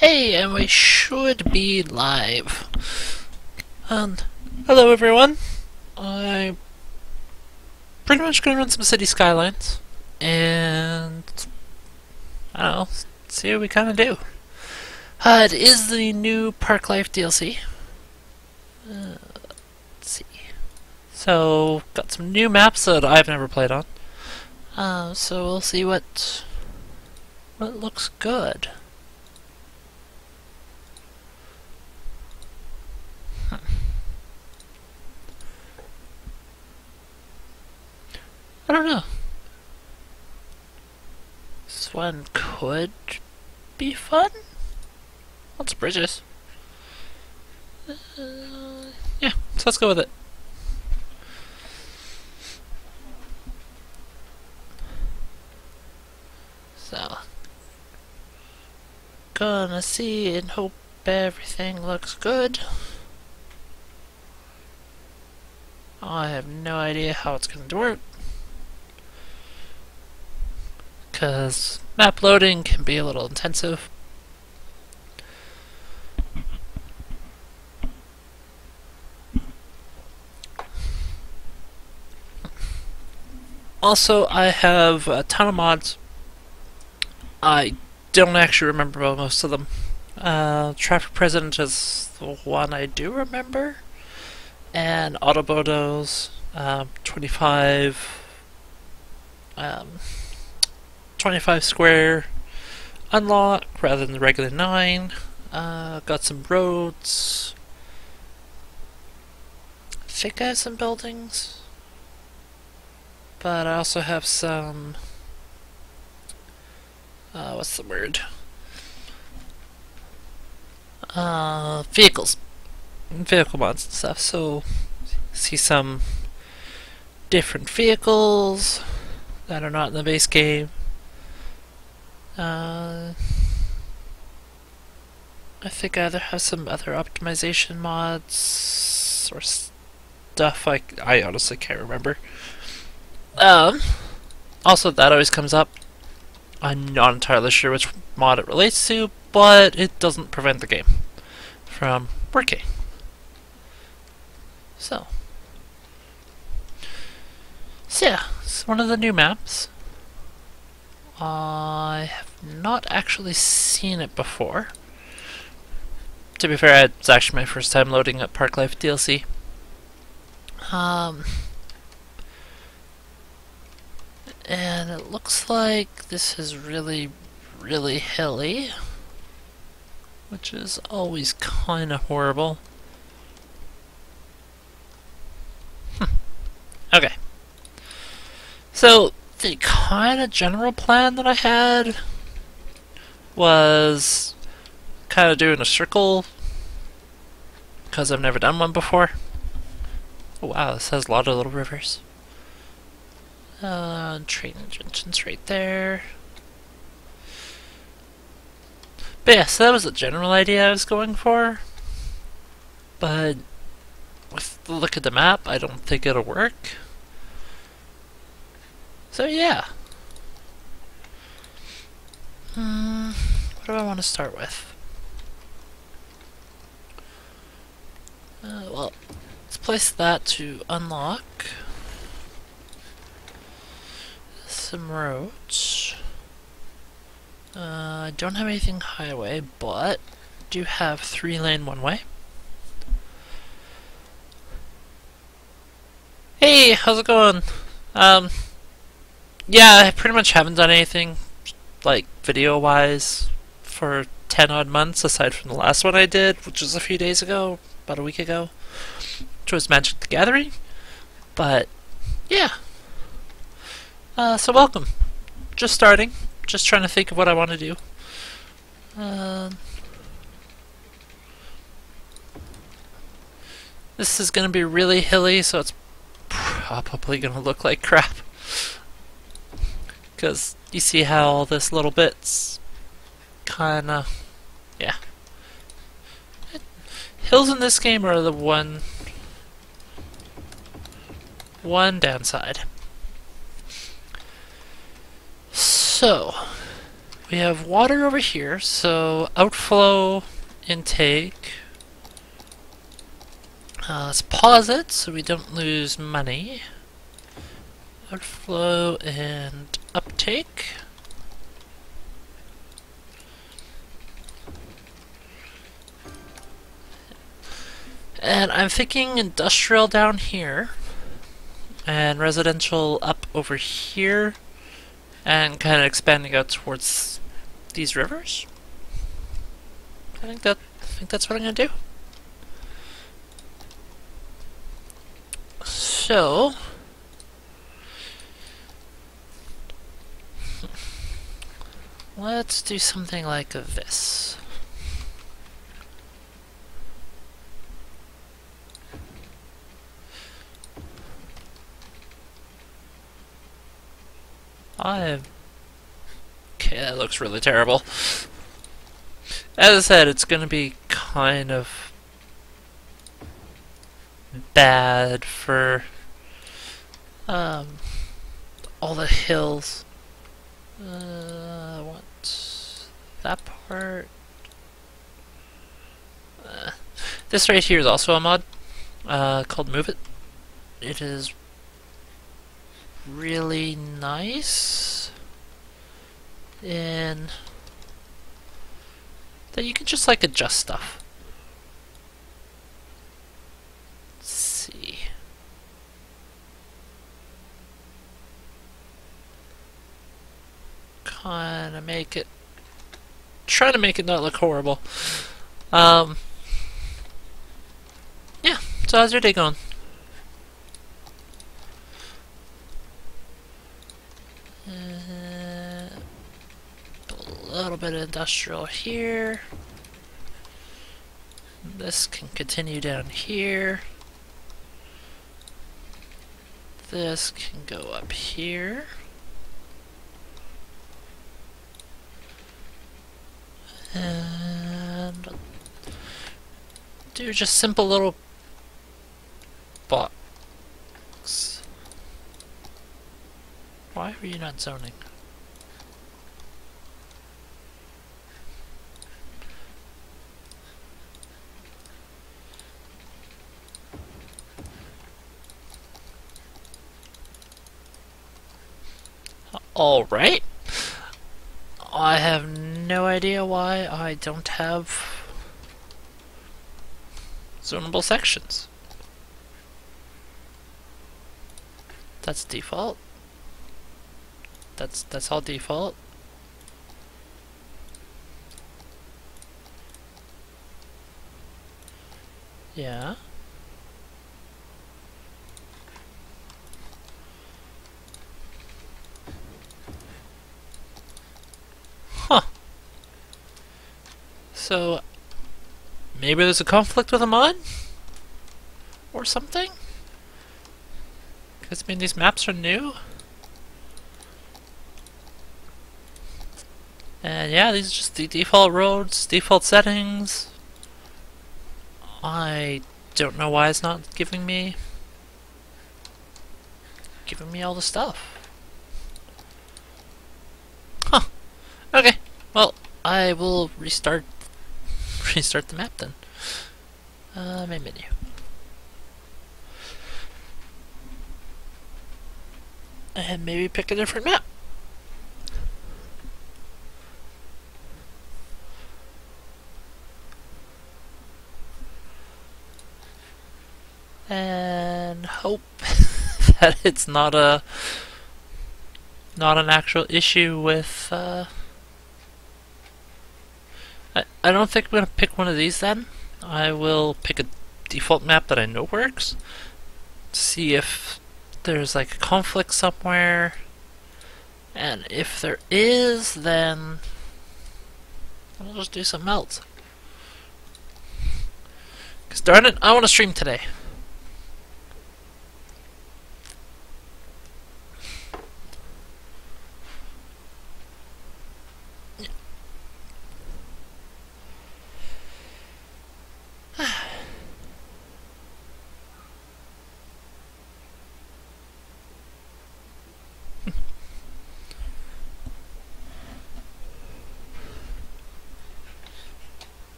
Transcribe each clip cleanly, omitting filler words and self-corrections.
Hey, and we should be live. Hello everyone. I'm pretty much going to run some City Skylines, and I don't know, see what we kind of do. It is the new Park Life DLC. Let's see. So, got some new maps that I've never played on. So we'll see what looks good. I don't know. This one could be fun. Lots of bridges. Yeah, so let's go with it. So, gonna see and hope everything looks good. I have no idea how it's going to work, because map loading can be a little intensive. Also, I have a ton of mods. I don't actually remember most of them. Traffic President is the one I do remember. And Autobotos, 25 square unlock rather than the regular 9. Got some roads. I think I have some buildings. But I also have some what's the word? Vehicles. Vehicle mods and stuff, so see some different vehicles that are not in the base game. I think I either have some other optimization mods or stuff I honestly can't remember. Also, that always comes up. I'm not entirely sure which mod it relates to, but it doesn't prevent the game from working. So yeah, it's one of the new maps. I have not actually seen it before. To be fair, it's actually my first time loading up Park Life DLC. And it looks like this is really, really hilly, which is always kind of horrible. Okay. So, the kind of general plan that I had was kind of doing a circle, because I've never done one before. Oh wow, this has a lot of little rivers. Train engine's right there. But yeah, so that was the general idea I was going for. But with the look at the map, I don't think it'll work. So yeah. What do I want to start with? Well, let's place that to unlock some roads. I don't have anything highway, but do have 3-lane one-way. Hey, how's it going? Yeah, I pretty much haven't done anything, like, video-wise, for 10 odd months, aside from the last one I did, which was a few days ago, about a week ago, which was Magic the Gathering. But, yeah. So welcome. Just starting. Just trying to think of what I want to do. This is going to be really hilly, so it's probably going to look like crap. Because you see how all this little bit's kinda, yeah. Hills in this game are the one downside. So, we have water over here, so outflow, intake. Let's pause it so we don't lose money. Outflow and uptake. And I'm thinking industrial down here, and residential up over here, and kind of expanding out towards these rivers. I think that's what I'm gonna do. So let's do something like this. Okay, that looks really terrible. As I said, it's gonna be kind of bad for all the hills. What? That part? This right here is also a mod called Move It. It is really nice in that you can just like adjust stuff. Let's see. Kinda make it, try to make it not look horrible. Yeah, so how's your day going? A little bit of industrial here. This can continue down here. This can go up here. And do just simple little box. Why were you not zoning? Alright. I have no idea why I don't have zonable sections. That's default. That's all default. Yeah. Huh. So maybe there's a conflict with a mod? Or something? Because I mean these maps are new. And yeah, these are just the default roads, default settings. I don't know why it's not giving me all the stuff. Huh. Okay. Well, I will restart the map then. My menu. And maybe pick a different map. And hope that it's not an actual issue with I don't think I'm gonna pick one of these then. I will pick a default map that I know works. See if there's like a conflict somewhere. And if there is, then I'll just do something else. Cause darn it, I wanna stream today.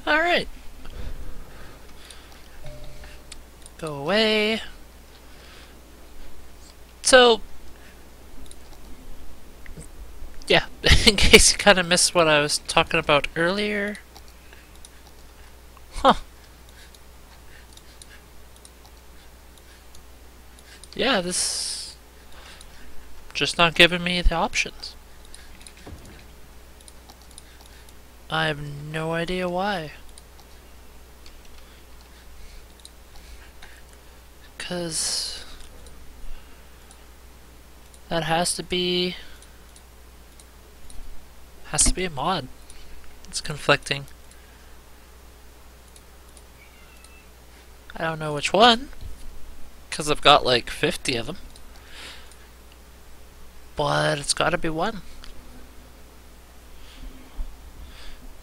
Alright. Go away. So, yeah, in case you kind of missed what I was talking about earlier. Huh. Yeah, this just not giving me the options. I have no idea why. 'Cause that has to be a mod. It's conflicting. I don't know which one, because I've got like 50 of them. But it's gotta be one.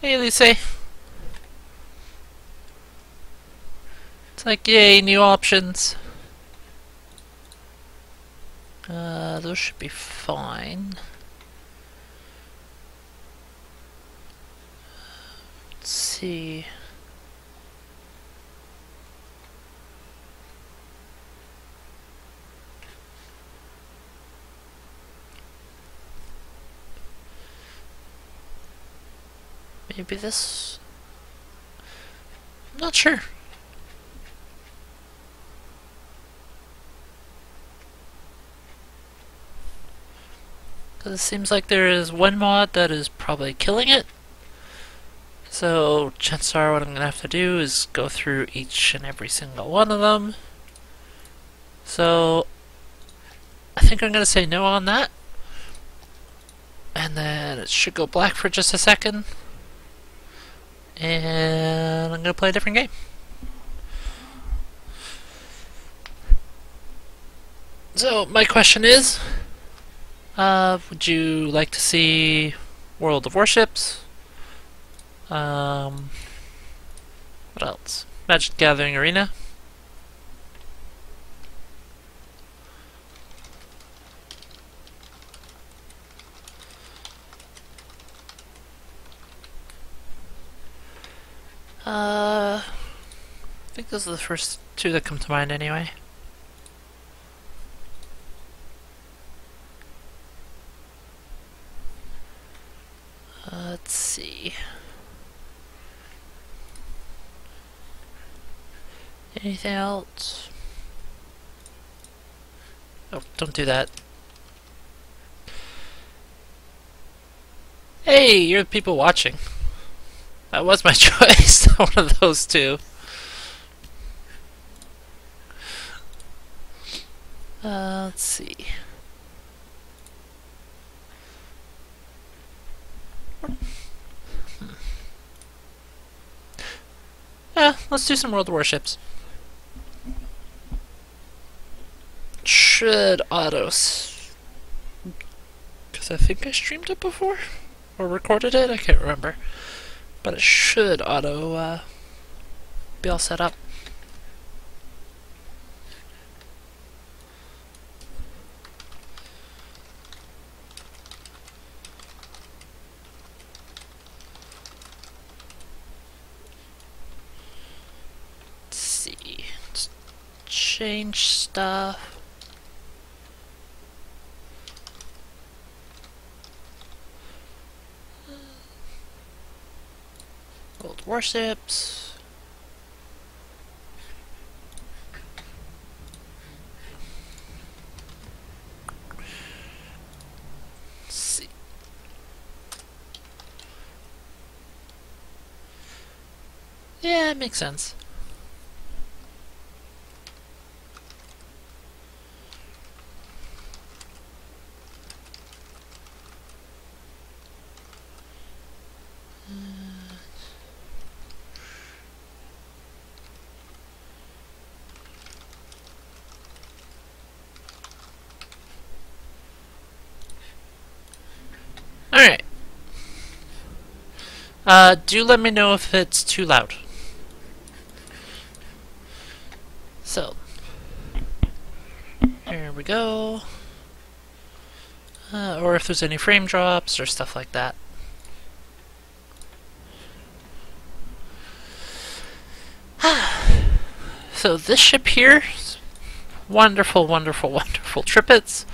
Hey, Lisa. It's like, yay, new options. Those should be fine. Let's see. Maybe this? I'm not sure. Because it seems like there is one mod that is probably killing it. So chances are what I'm going to have to do is go through each and every single one of them. So I think I'm going to say no on that. And then it should go black for just a second. And I'm going to play a different game. So my question is, would you like to see World of Warships? What else? Magic the Gathering Arena. I think those are the first two that come to mind anyway. Let's see. Anything else? Oh, don't do that. Hey, you're the people watching. That was my choice, one of those two. Let's see. Yeah, let's do some World Warships. Should autos. Because I think I streamed it before? Or recorded it? I can't remember. But it should auto be all set up. Let's see. Let's change stuff. Old warships. Let's see. Yeah, it makes sense. Alright. Do let me know if it's too loud. So, here we go. Or if there's any frame drops or stuff like that. So this ship here, wonderful, wonderful, wonderful trippets.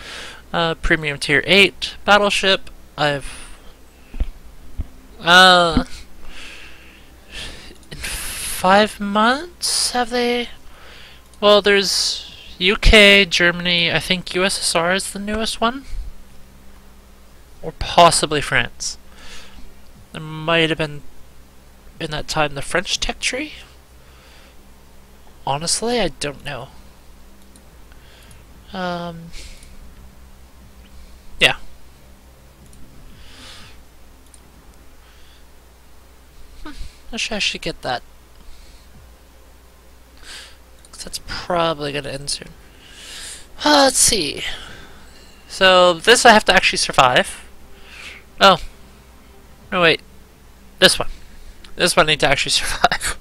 Premium tier 8 battleship. In 5 months have they? Well, there's UK, Germany, I think USSR is the newest one. Or possibly France. There might have been, in that time, the French tech tree? Honestly, I don't know. Yeah. I should actually get that. 'Cause that's probably gonna end soon. Let's see. So, this I have to actually survive. Oh. No, wait. This one. This one I need to actually survive.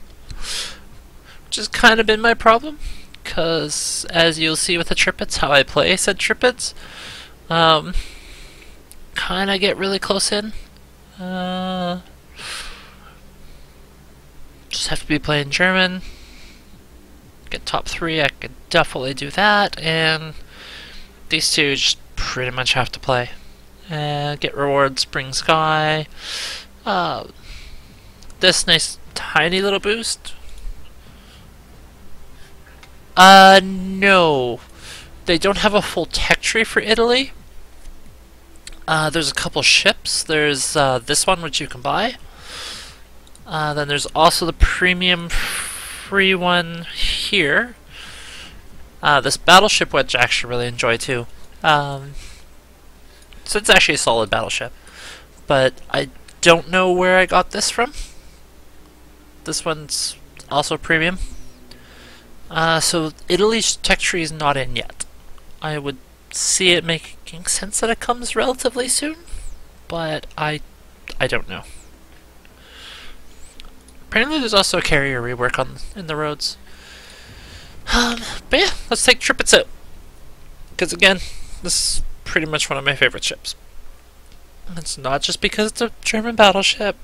Which has kind of been my problem. Because, as you'll see with the trippets, how I play said trippets, kind of get really close in. Just have to be playing German. Get top 3, I could definitely do that. And these two just pretty much have to play. Get rewards, Spring Sky. This nice tiny little boost. No. They don't have a full tech tree for Italy. There's a couple ships. There's this one which you can buy. Then there's also the premium free one here. This battleship which I actually really enjoy too. So it's actually a solid battleship. But I don't know where I got this from. This one's also premium. So Italy's tech tree is not in yet. I would see it making sense that it comes relatively soon, but I don't know. Apparently there's also a carrier rework in the roads. But yeah, let's take trippets out. Because again, this is pretty much one of my favorite ships. It's not just because it's a German battleship.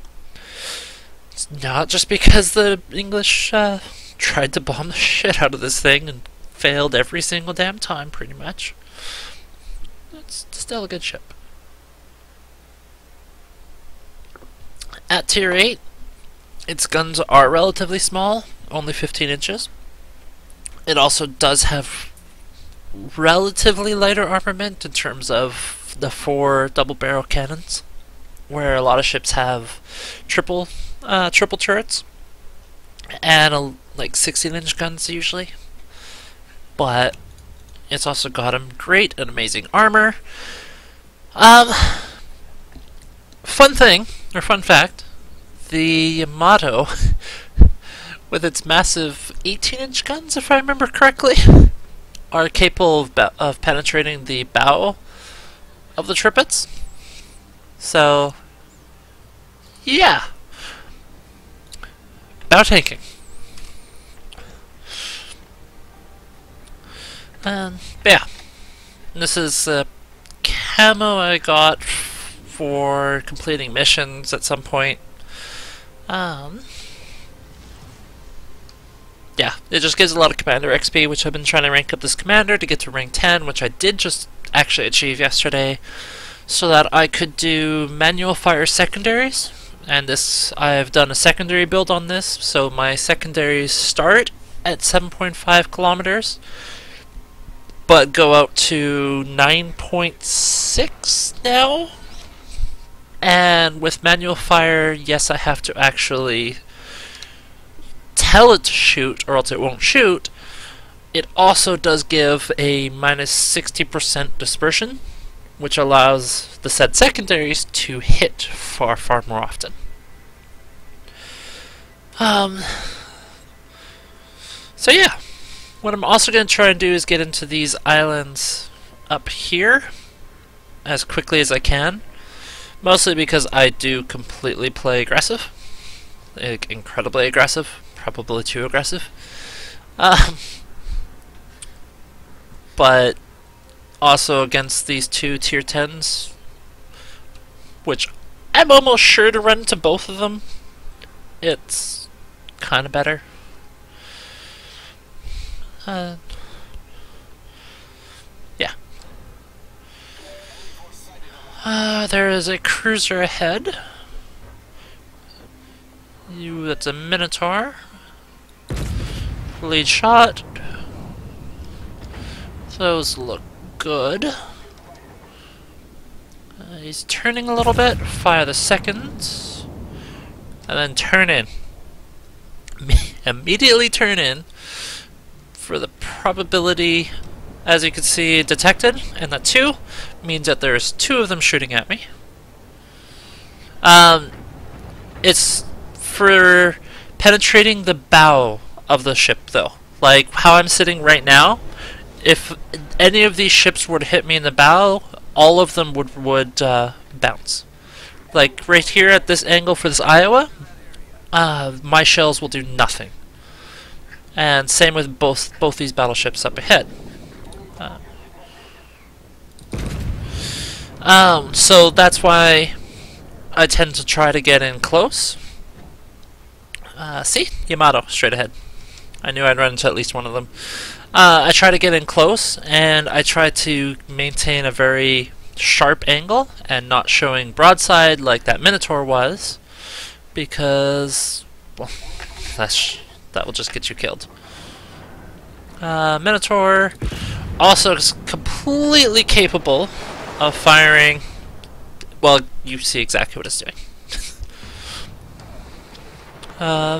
It's not just because the English tried to bomb the shit out of this thing and failed every single damn time, pretty much. It's still a good ship. At tier 8, its guns are relatively small, only 15 inches. It also does have relatively lighter armament in terms of the 4 double barrel cannons, where a lot of ships have triple turrets and like 16-inch guns usually. But it's also got a great and amazing armor. Fun fact, the Yamato, with its massive 18-inch guns, if I remember correctly, are capable of penetrating the bow of the trippets. So, yeah. Bow tanking. Yeah. This is a camo I got for completing missions at some point. Yeah, it just gives a lot of commander XP, which I've been trying to rank up this commander to get to rank 10, which I did just actually achieve yesterday, so that I could do manual fire secondaries. And this, I've done a secondary build on this, so my secondaries start at 7.5 kilometers, but go out to 9.6 now. And with manual fire, yes, I have to actually tell it to shoot, or else it won't shoot. It also does give a minus 60% dispersion, which allows the said secondaries to hit far, far more often. So yeah, what I'm also going to try and do is get into these islands up here as quickly as I can. Mostly because I do completely play aggressive. Like, incredibly aggressive. Probably too aggressive. But also against these two tier 10s, which I'm almost sure to run into both of them, it's kind of better. Uh, yeah. There is a cruiser ahead. That's a Minotaur. Lead shot. Those look good. He's turning a little bit. Fire the second. And then turn in. Immediately turn in for the probability, as you can see, detected. And that 2 means that there's 2 of them shooting at me. It's for penetrating the bow of the ship, though. Like how I'm sitting right now, if any of these ships were to hit me in the bow, all of them would bounce. Like right here at this angle for this Iowa, my shells will do nothing. And same with both these battleships up ahead. So that's why I tend to try to get in close. See? Yamato, straight ahead. I knew I'd run into at least one of them. I try to get in close, and I try to maintain a very sharp angle and not showing broadside like that Minotaur was, because, well, that will just get you killed. Minotaur also is completely capable of firing. Well, you see exactly what it's doing.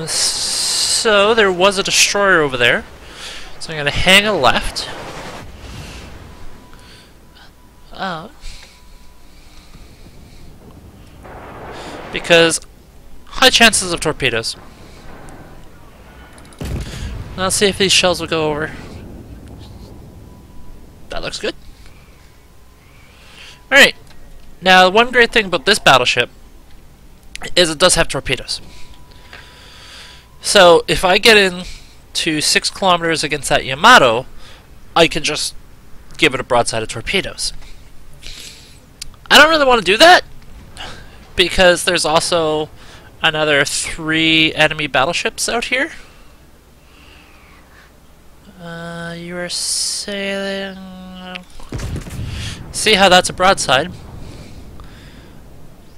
So there was a destroyer over there, so I'm going to hang a left. Because high chances of torpedoes. Let's see if these shells will go over. That looks good. Alright, now one great thing about this battleship is it does have torpedoes. So if I get in to 6 kilometers against that Yamato, I can just give it a broadside of torpedoes. I don't really want to do that, because there's also another 3 enemy battleships out here. You are sailing... See how that's a broadside?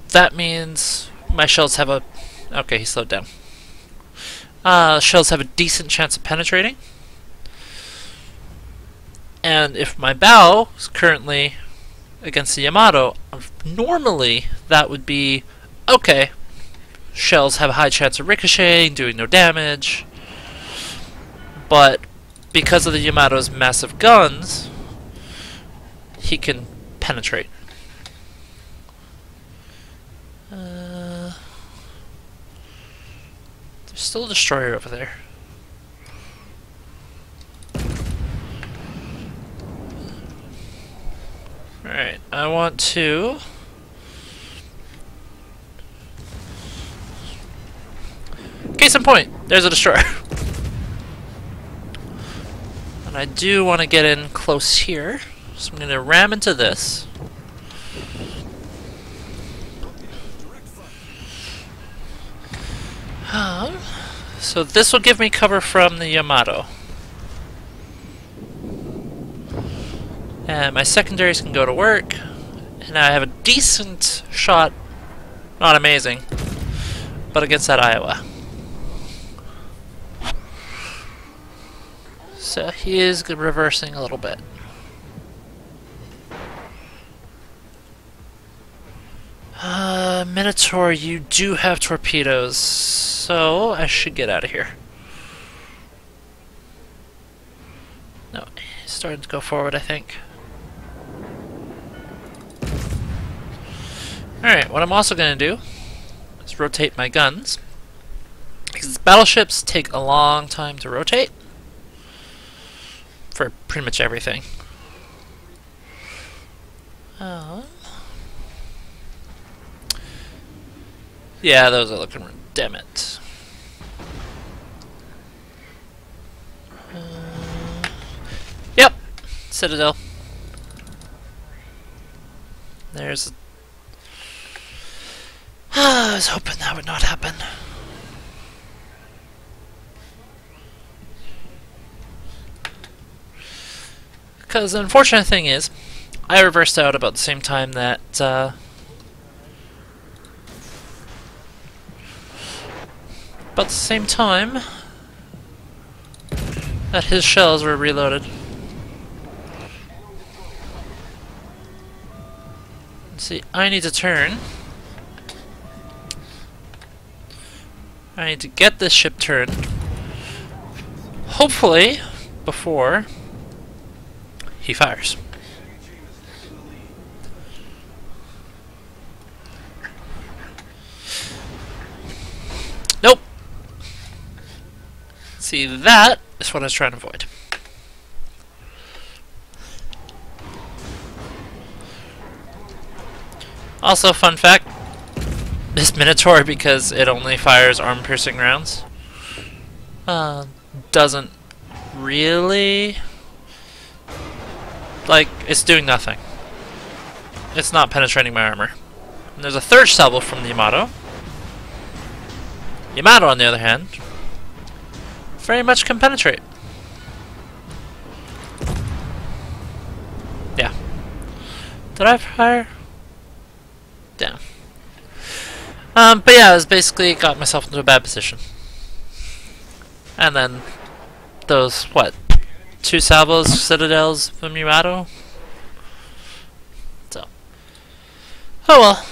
That means my shells have a... Okay, he slowed down. Shells have a decent chance of penetrating. And if my bow is currently against the Yamato, normally that would be, okay, shells have a high chance of ricocheting, doing no damage. But because of the Yamato's massive guns, he can penetrate. There's still a destroyer over there. Alright, I want to... Case in point, there's a destroyer. And I do want to get in close here, so I'm going to ram into this. So this will give me cover from the Yamato. And my secondaries can go to work. And I have a decent shot, not amazing, but against that Iowa. So he is reversing a little bit. Minotaur, you do have torpedoes, so I should get out of here. No, he's starting to go forward, I think. Alright, what I'm also going to do is rotate my guns, because battleships take a long time to rotate for pretty much everything. Yeah, those are looking... Damn it. Yep! Citadel. There's... I was hoping that would not happen. Because the unfortunate thing is, I reversed out about the same time that his shells were reloaded. Let's see, I need to turn. I need to get this ship turned. Hopefully, before he fires. Nope. See, that is what I was trying to avoid. Also, fun fact, this Minotaur, because it only fires arm-piercing rounds, doesn't really... like, it's doing nothing. It's not penetrating my armor. And there's a third salvo from the Yamato. Yamato, on the other hand, very much can penetrate. Yeah. Did I fire? Damn. But yeah, I was basically got myself into a bad position. And then those, what, 2 salvos, citadels from Yamato? So. Oh well.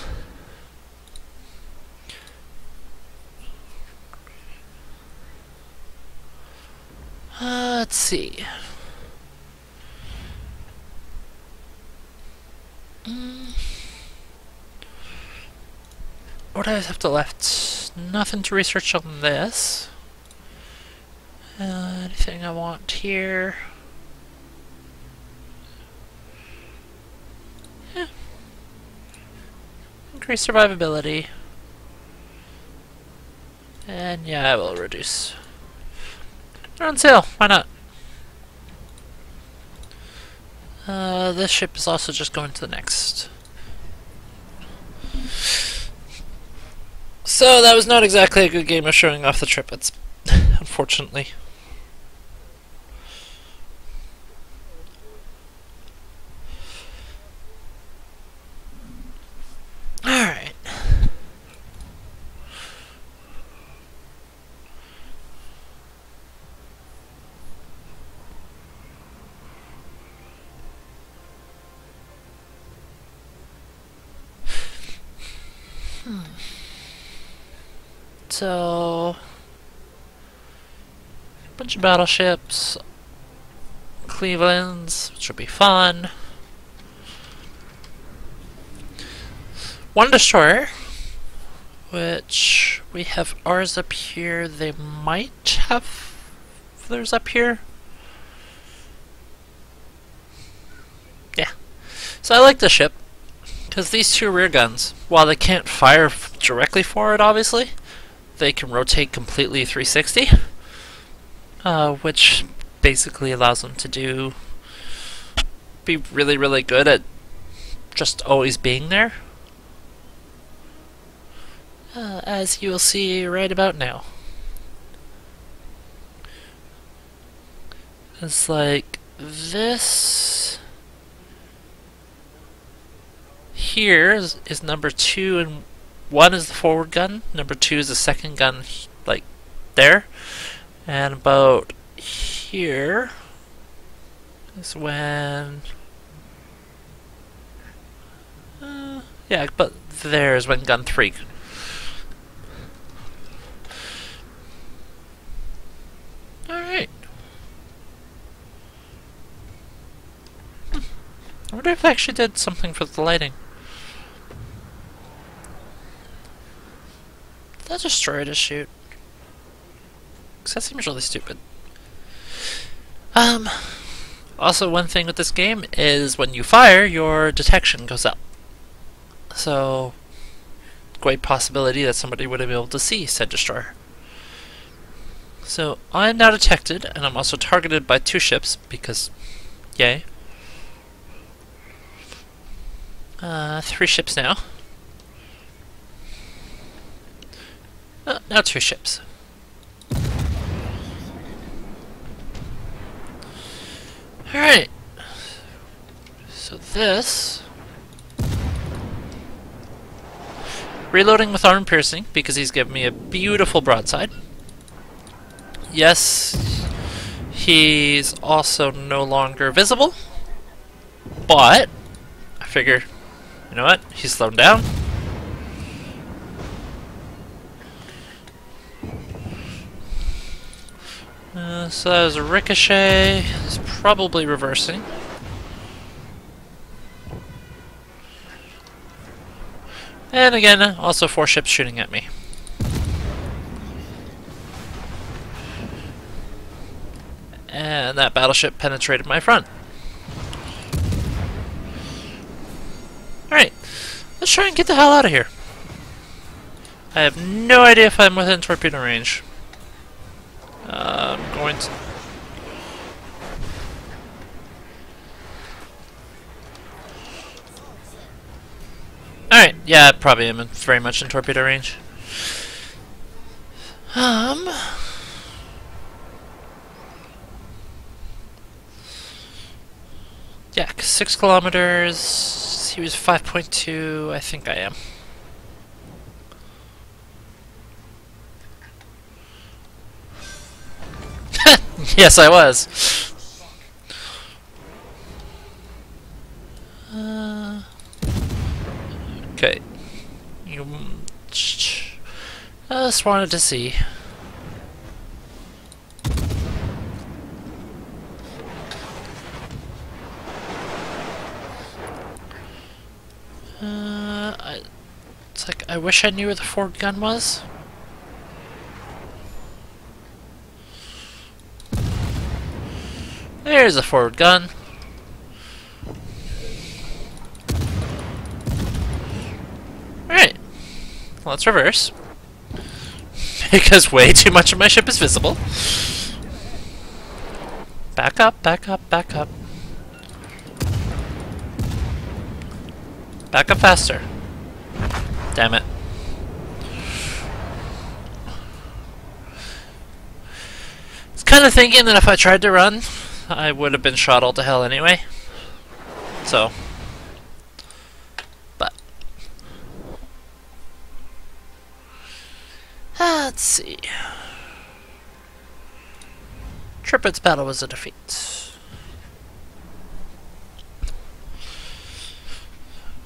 Let's see. What do I have to left? Nothing to research on this. Anything I want here? Yeah. Increase survivability. And yeah, I will reduce. They're on sale, why not? This ship is also just going to the next. So that was not exactly a good game of showing off the triplets, unfortunately. Alright. So, a bunch of battleships, Clevelands, which will be fun. One destroyer, which we have ours up here. They might have theirs up here. Yeah. So I like this ship, because these 2 rear guns, while they can't fire directly for it, obviously, they can rotate completely 360, which basically allows them to be really, really good at just always being there, as you will see right about now. It's like this here is number 2 and 1 is the forward gun, number 2 is the second gun, like there, and about here is when, yeah, but there is when gun 3. Alright. I wonder if I actually did something for the lighting. That destroyer to shoot. Because that seems really stupid. Also, one thing with this game is when you fire, your detection goes up. So, great possibility that somebody would have been able to see said destroyer. So, I'm now detected, and I'm also targeted by 2 ships, because, yay. 3 ships now. Now 2 ships. Alright. this. Reloading with armor piercing because he's given me a beautiful broadside. Yes, he's also no longer visible, but I figure, you know what, he's slowed down. So that was a ricochet. It's probably reversing. And again, also 4 ships shooting at me. And that battleship penetrated my front. Alright, let's try and get the hell out of here. I have no idea if I'm within torpedo range. I'm going to... Alright, yeah, I probably am very much in torpedo range. Yeah, 6 kilometers. He was 5.2. I think I am. Yes, I was. Okay. You just wanted to see. It's like I wish I knew where the forward gun was. There's a forward gun. Alright. Let's reverse. Because way too much of my ship is visible. Back up, back up, back up. Back up faster. Damn it. I was kind of thinking that if I tried to run, I would have been shot all to hell anyway. So. But. Let's see. Trippett's battle was a defeat.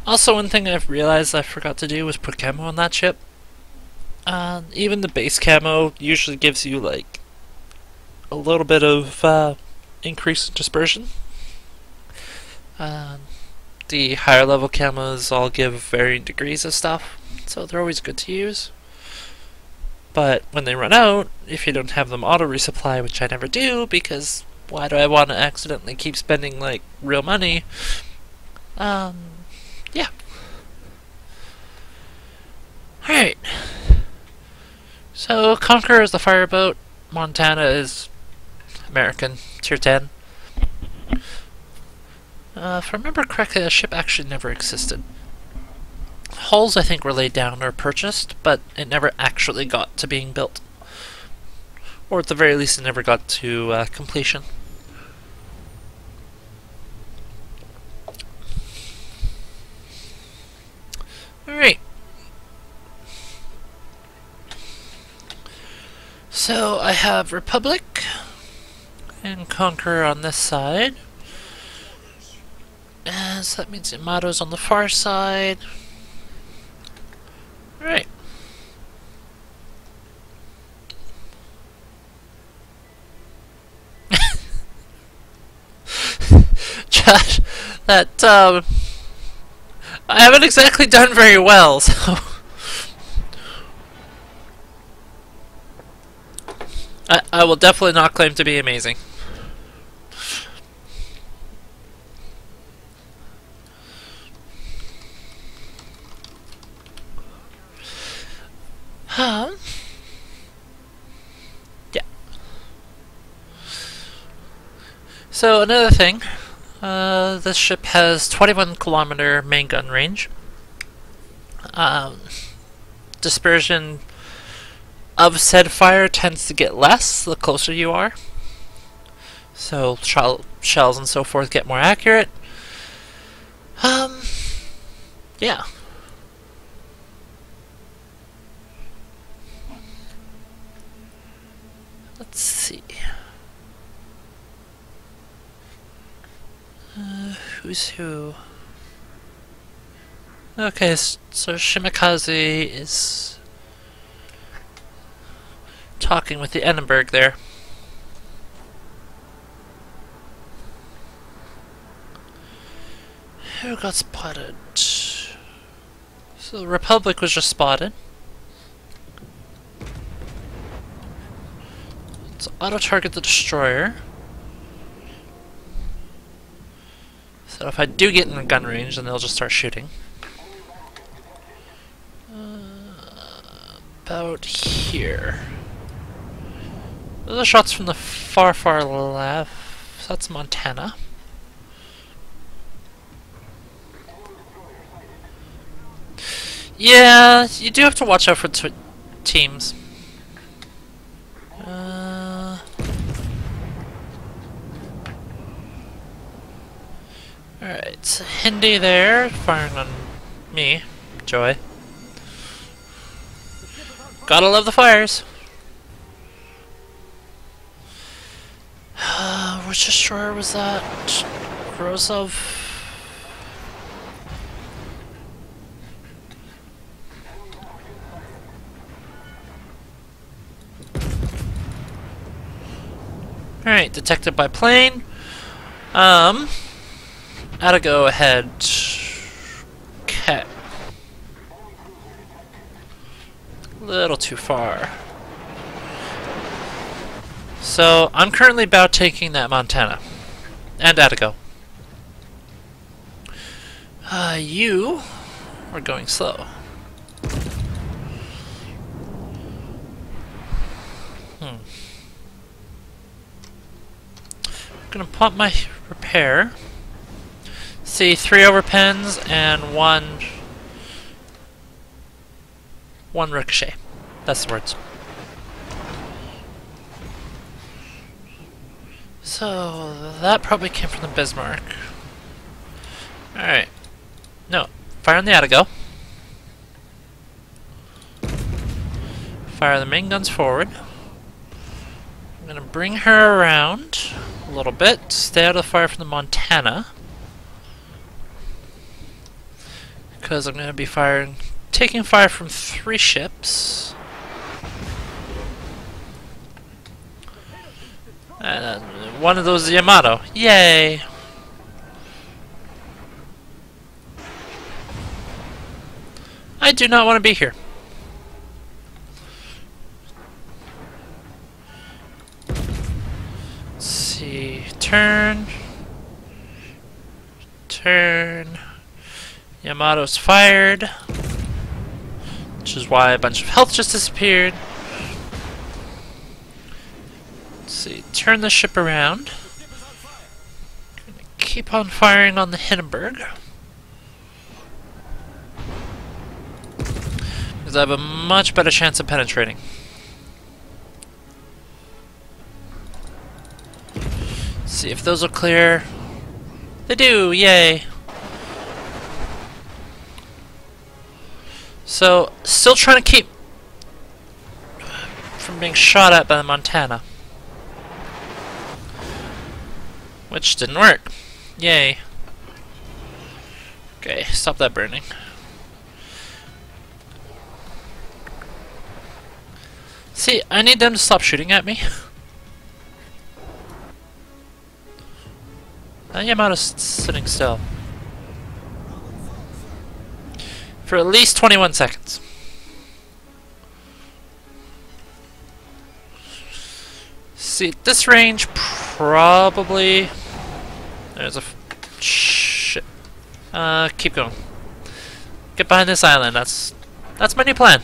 Also, one thing I've realized I forgot to do was put camo on that ship. Even the base camo usually gives you like a little bit of increase in dispersion. The higher level camos all give varying degrees of stuff, so they're always good to use. But when they run out, if you don't have them auto resupply, which I never do, because why do I want to accidentally keep spending like real money? Yeah. Alright. So, Conqueror is the fireboat. Montana is American, tier 10. If I remember correctly, the ship actually never existed. Hulls, I think, were laid down or purchased, but it never actually got to being built. Or at the very least, it never got to completion. Alright. So I have Republic and Conqueror on this side. So that means Yamato's on the far side. Alright. Josh, that, I haven't exactly done very well, so... I will definitely not claim to be amazing. Yeah. So another thing, this ship has 21-kilometer main gun range. Dispersion of said fire tends to get less the closer you are. So shells and so forth get more accurate. Um, yeah. Let's see. Who's who? Okay, so Shimikaze is talking with the Edinburgh there. Who got spotted? So the Republic was just spotted. Let's auto-target the destroyer. So if I do get in the gun range, then they'll just start shooting. About here. Those are shots from the far, far left. So that's Montana. Yeah, you do have to watch out for teams. Alright, so Hindi there, firing on me, Joy. Gotta love the fires. Which destroyer was that? Grozov? Alright, detected by plane. Gotta go ahead. Okay. Little too far. So, I'm currently about taking that Montana. And Attigo. You are going slow. I'm gonna pump my repair. See, 3 overpens and one ricochet. That's the words. So that probably came from the Bismarck. Alright. No. Fire on the Attigo. Fire the main guns forward. I'm gonna bring her around a little bit. Stay out of the fire from the Montana. Because I'm gonna be taking fire from 3 ships. And one of those is Yamato. Yay! I do not want to be here. Let's see. Turn. Turn. Yamato's fired. Which is why a bunch of health just disappeared. Let's see. Turn the ship around. Gonna keep on firing on the Hindenburg. Because I have a much better chance of penetrating. Let's see if those will clear. They do! Yay! So, still trying to keep from being shot at by the Montana. Which didn't work. Yay. Okay, stop that burning. See, I need them to stop shooting at me. Yamato's sitting still. For at least 21 seconds. See, at this range, probably... There's a... Shit. Keep going. Get behind this island, that's my new plan.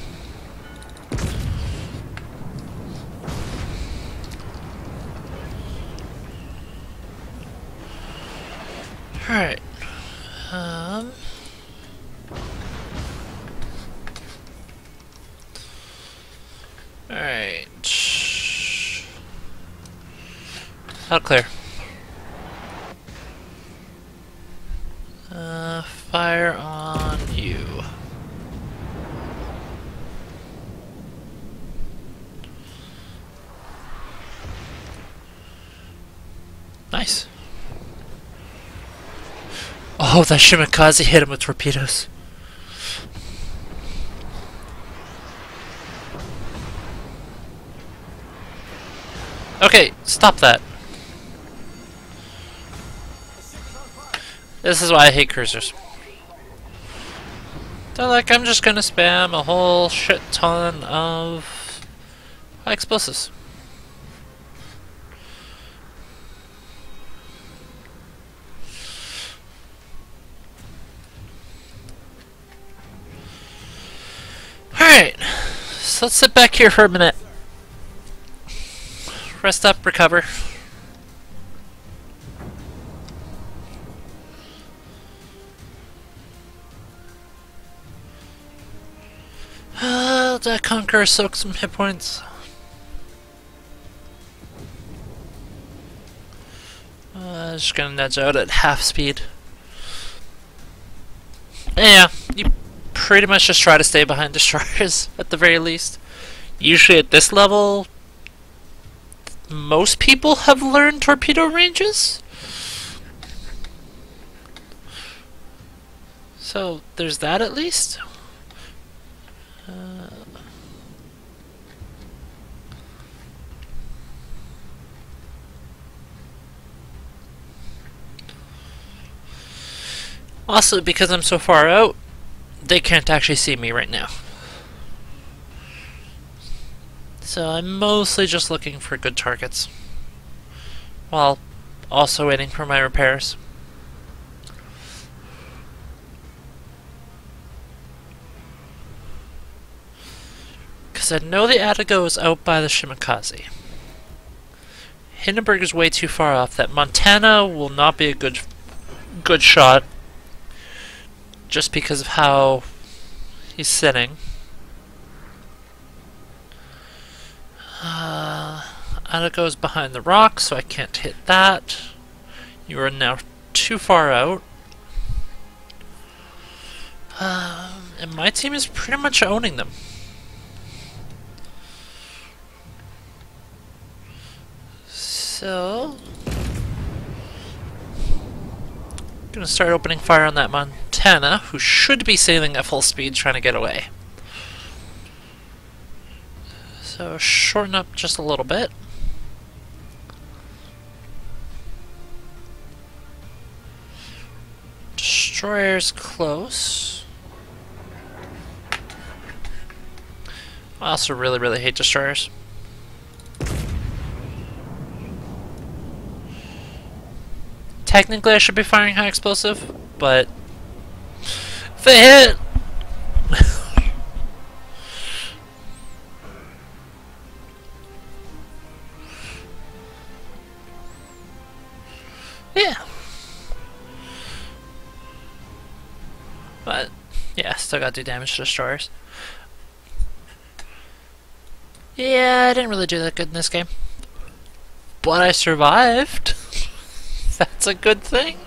Alright. Alright. All clear. Fire on you. Nice. Oh, that Shimakaze hit him with torpedoes. Okay, stop that. This is why I hate cruisers. They're like, I'm just gonna spam a whole shit ton of high explosives. Alright, so let's sit back here for a minute. Rest up, recover. That Conqueror soak some hit points. Just gonna nudge out at half speed. Yeah, you pretty much just try to stay behind destroyers at the very least. Usually at this level, most people have learned torpedo ranges. So there's that at least. Also, because I'm so far out, they can't actually see me right now. So I'm mostly just looking for good targets, while also waiting for my repairs. Because I know the Attigo is out by the Shimakaze. Hindenburg is way too far off. That Montana will not be a good shot, just because of how he's sitting. Attigo is behind the rock, so I can't hit that. You are now too far out. And my team is pretty much owning them. So gonna start opening fire on that Montana, who should be sailing at full speed trying to get away. So shorten up just a little bit. Destroyer's close. I also really hate destroyers. Technically I should be firing high explosive, but if they hit, yeah. But yeah, still gotta do damage to destroyers. Yeah, I didn't really do that good in this game, but I survived. That's a good thing.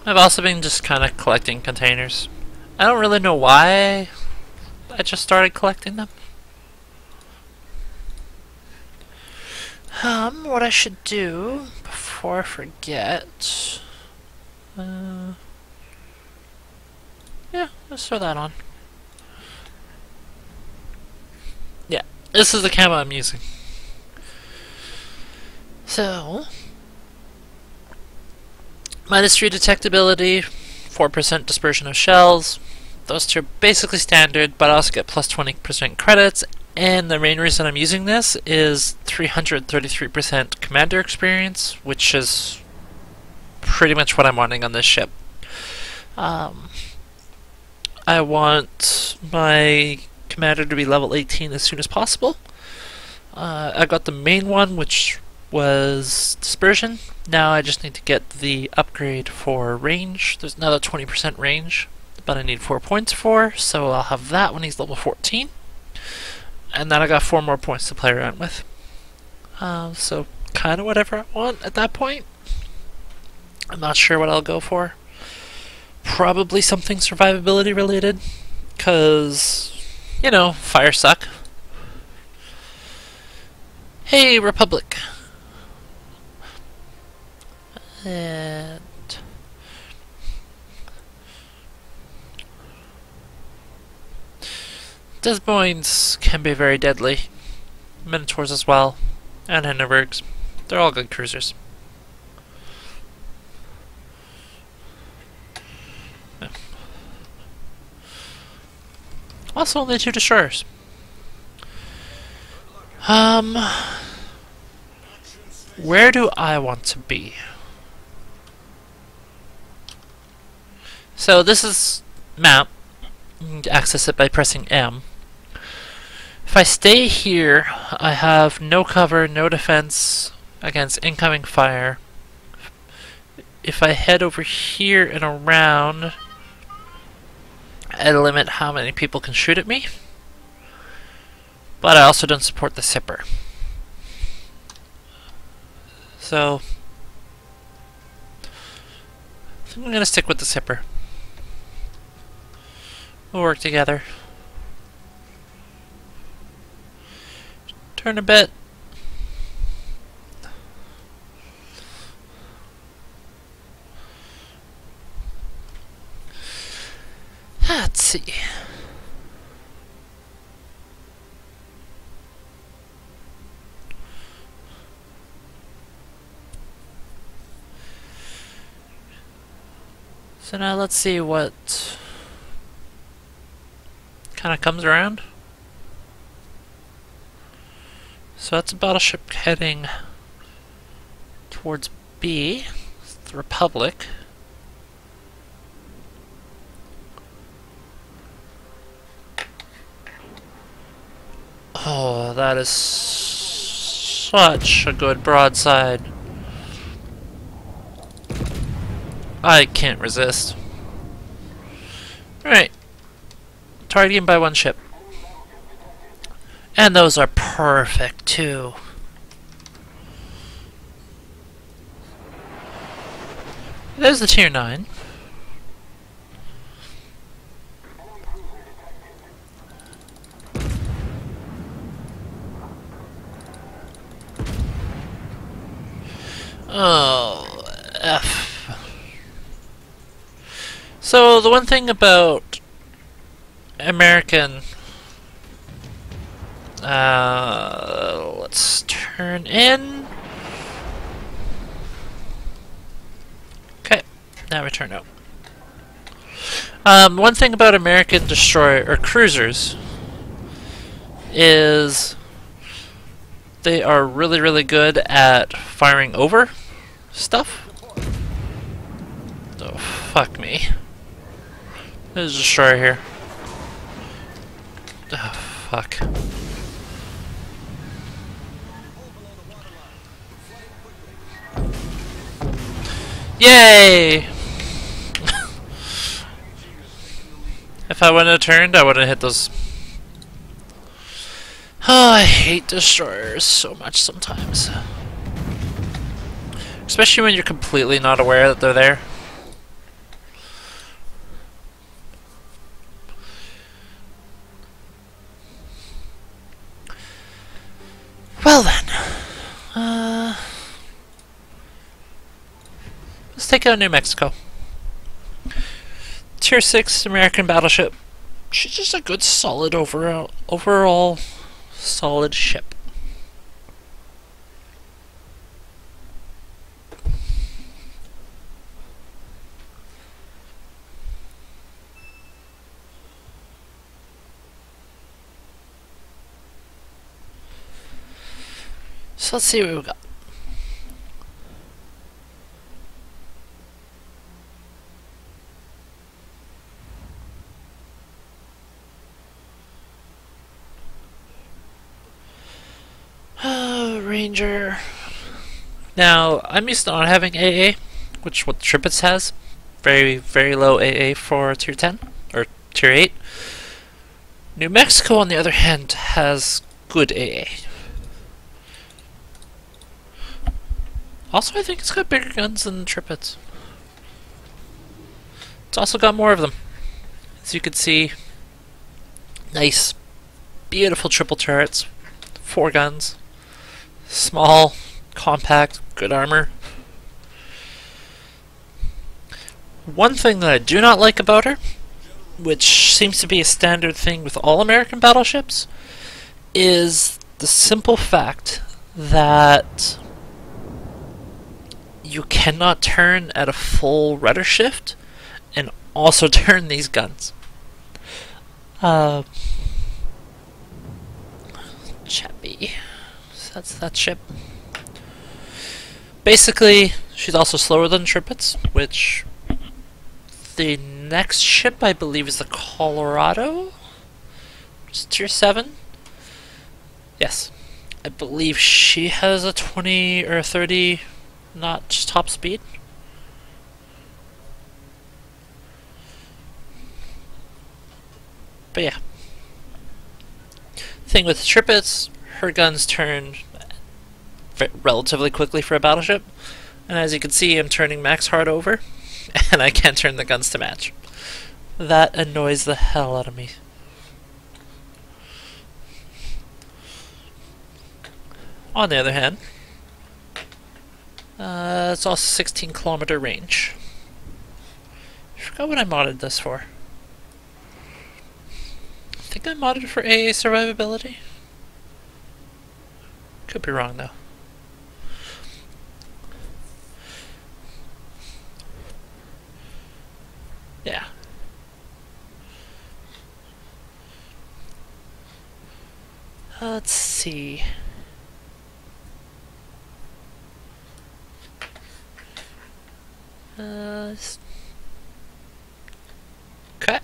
I've also been just kind of collecting containers. I don't really know why I just started collecting them. What I should do before I forget. Yeah, let's throw that on. Yeah, this is the camo I'm using. So, -3 detectability, 4% dispersion of shells. Those two are basically standard, but I also get plus 20% credits. And the main reason I'm using this is 333% commander experience, which is pretty much what I'm wanting on this ship. I want my commander to be level 18 as soon as possible. I got the main one, which was dispersion. Now I just need to get the upgrade for range. There's another 20% range, but I need 4 points for, so I'll have that when he's level 14. And then I got 4 more points to play around with. So kind of whatever I want at that point. I'm not sure what I'll go for. Probably something survivability related, because, you know, fire suck. Hey, Republic. And Des Moines can be very deadly. Minotaurs as well, and Hindenburgs. They're all good cruisers. Yeah. Also, only 2 destroyers. Where do I want to be? So this is map. You can access it by pressing M. If I stay here, I have no cover, no defense against incoming fire. If I head over here and around, I limit how many people can shoot at me. But I also don't support the zipper. So I think I'm going to stick with the zipper. We'll work together. Turn a bit. Let's see. So now let's see what kind of comes around. So that's a battleship heading towards B. It's the Republic. Oh, that is such a good broadside. I can't resist. Alright. Targeting by 1 ship. And those are perfect, too. There's the tier 9. Oh, F. So, the one thing about American... let's turn in. Okay, now we turn out. One thing about American destroyer or cruisers is they are really, really good at firing over stuff. Oh, fuck me. There's a destroyer here. Oh, fuck. Yay! If I wouldn't have turned, I would have hit those. Oh, I hate destroyers so much sometimes. Especially when you're completely not aware that they're there. Well then, let's take out New Mexico. Tier 6 American battleship. She's just a good, solid overall solid ship. So let's see what we've got. Ranger. Now, I'm used to not having AA, which what Trippets has. Very, very low AA for Tier 10, or Tier 8. New Mexico, on the other hand, has good AA. Also, I think it's got bigger guns than the Tripits. It's also got more of them. As you can see, nice, beautiful triple turrets, 4 guns, small, compact, good armor. One thing that I do not like about her, which seems to be a standard thing with all American battleships, is the simple fact that you cannot turn at a full rudder shift and also turn these guns. Chappie. So that's that ship. Basically, she's also slower than Tripits, which the next ship I believe is the Colorado? It's tier 7? Yes. I believe she has a 20 or 30 knot top speed. But yeah. Thing with the Tripits, her guns turn relatively quickly for a battleship. And as you can see, I'm turning max hard over, and I can't turn the guns to match. That annoys the hell out of me. On the other hand, it's also 16-kilometer range. I forgot what I modded this for. I think I modded for AA survivability. Could be wrong though. Yeah. Let's see. Okay.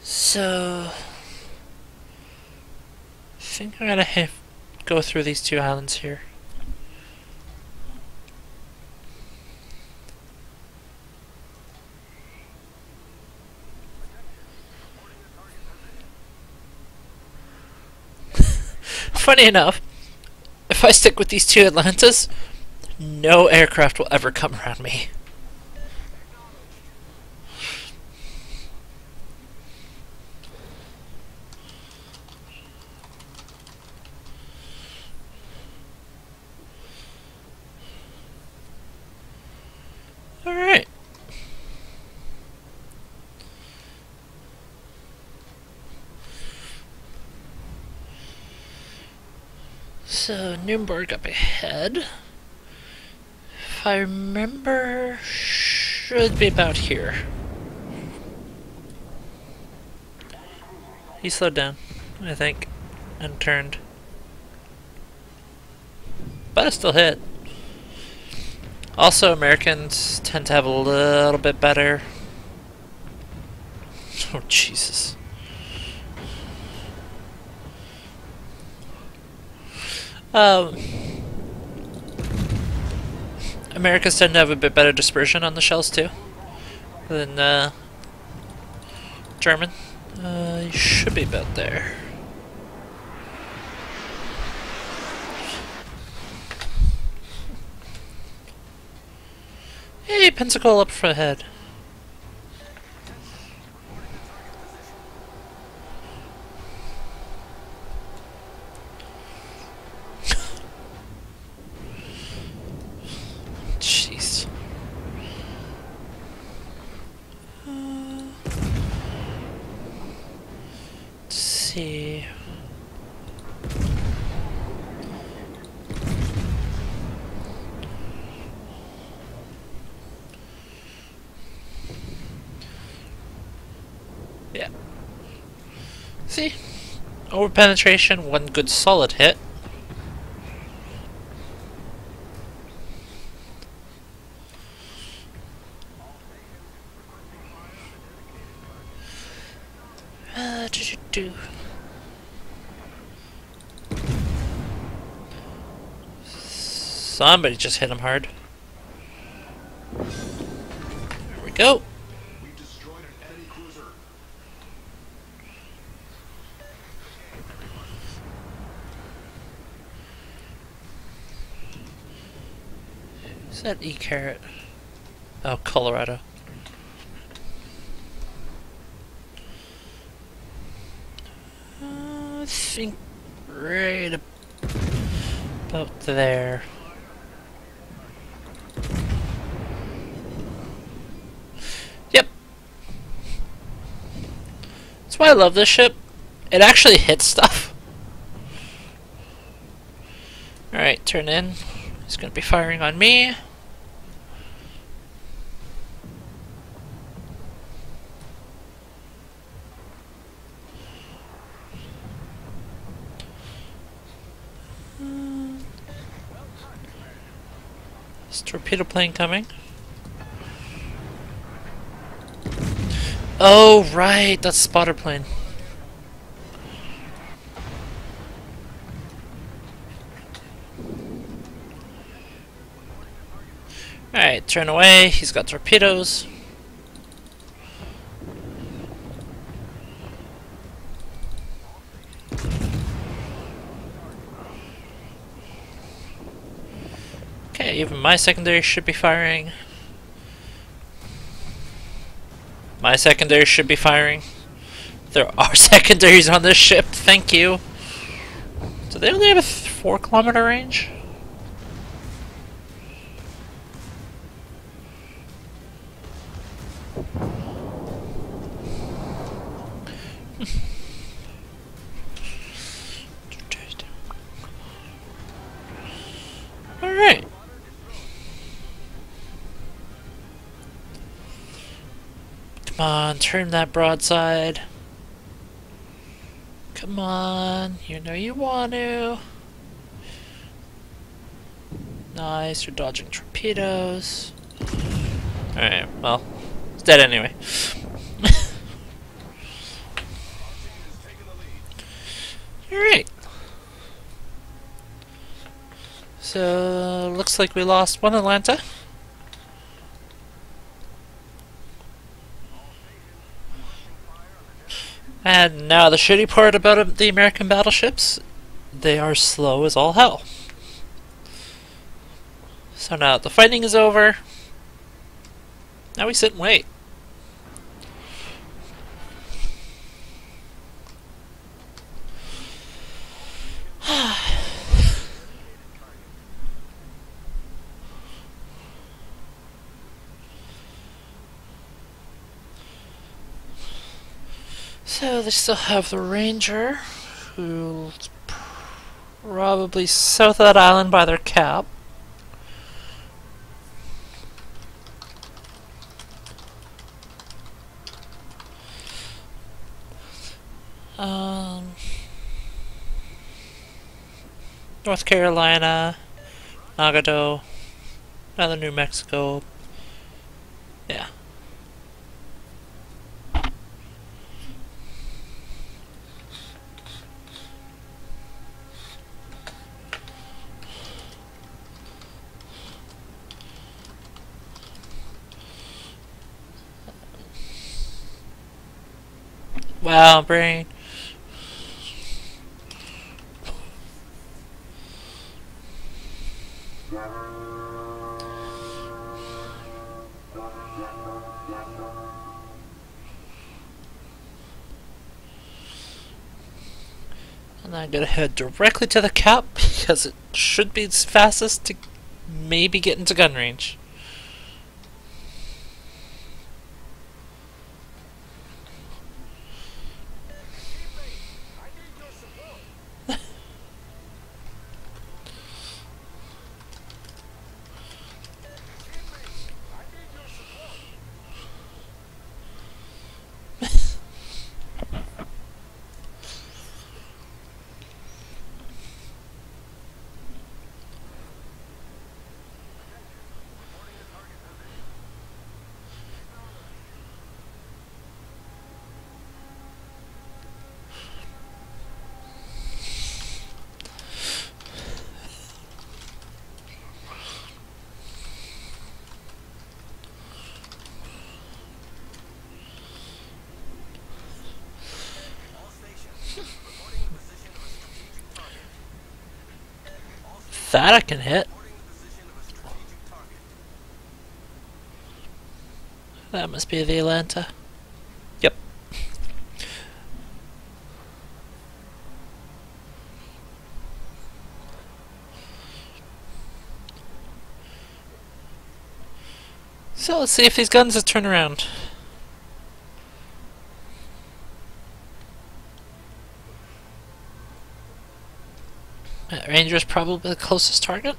So, I think I'm gonna go through these 2 islands here. Funny enough, if I stick with these 2 Atlantas, no aircraft will ever come around me. Alright. So, Nuremberg up ahead. If I remember, should be about here. He slowed down, I think, and turned. But it still hit. Also, Americans tend to have a little bit better... Oh, Jesus. Americans tend to have a bit better dispersion on the shells, too, than, German. You should be about there. Hey, Pensacola up for ahead. Jeez. Let's see. Yeah. See? Over penetration, 1 good solid hit. Somebody just hit him hard. There we go. We destroyed an enemy cruiser. that E carrot? Oh, Colorado. I think right about there. Yep. That's why I love this ship. It actually hits stuff. Alright, turn in. He's gonna be firing on me. There's a torpedo plane coming. Oh, right, that's spotter plane. Alright, turn away. He's got torpedoes. Okay, even my secondary should be firing. My secondary should be firing. There are secondaries on this ship, thank you. Do they only have a 4-kilometer range? Alright. Come on, turn that broadside. Come on, you know you want to. Nice, you're dodging torpedoes. Alright, well, it's dead anyway. Alright. So, looks like we lost one Atlanta. And now the shitty part about the American battleships, they are slow as all hell. So now the fighting is over. Now we sit and wait. So they still have the Ranger, who's probably south of that island by their cap. North Carolina, Nagato, another New Mexico. Yeah. Wow, brain. And I'm gonna head directly to the cap because it should be its fastest to maybe get into gun range. That I can hit. That must be the Atlanta. Yep. So let's see if these guns have turned around. That Ranger's probably the closest target.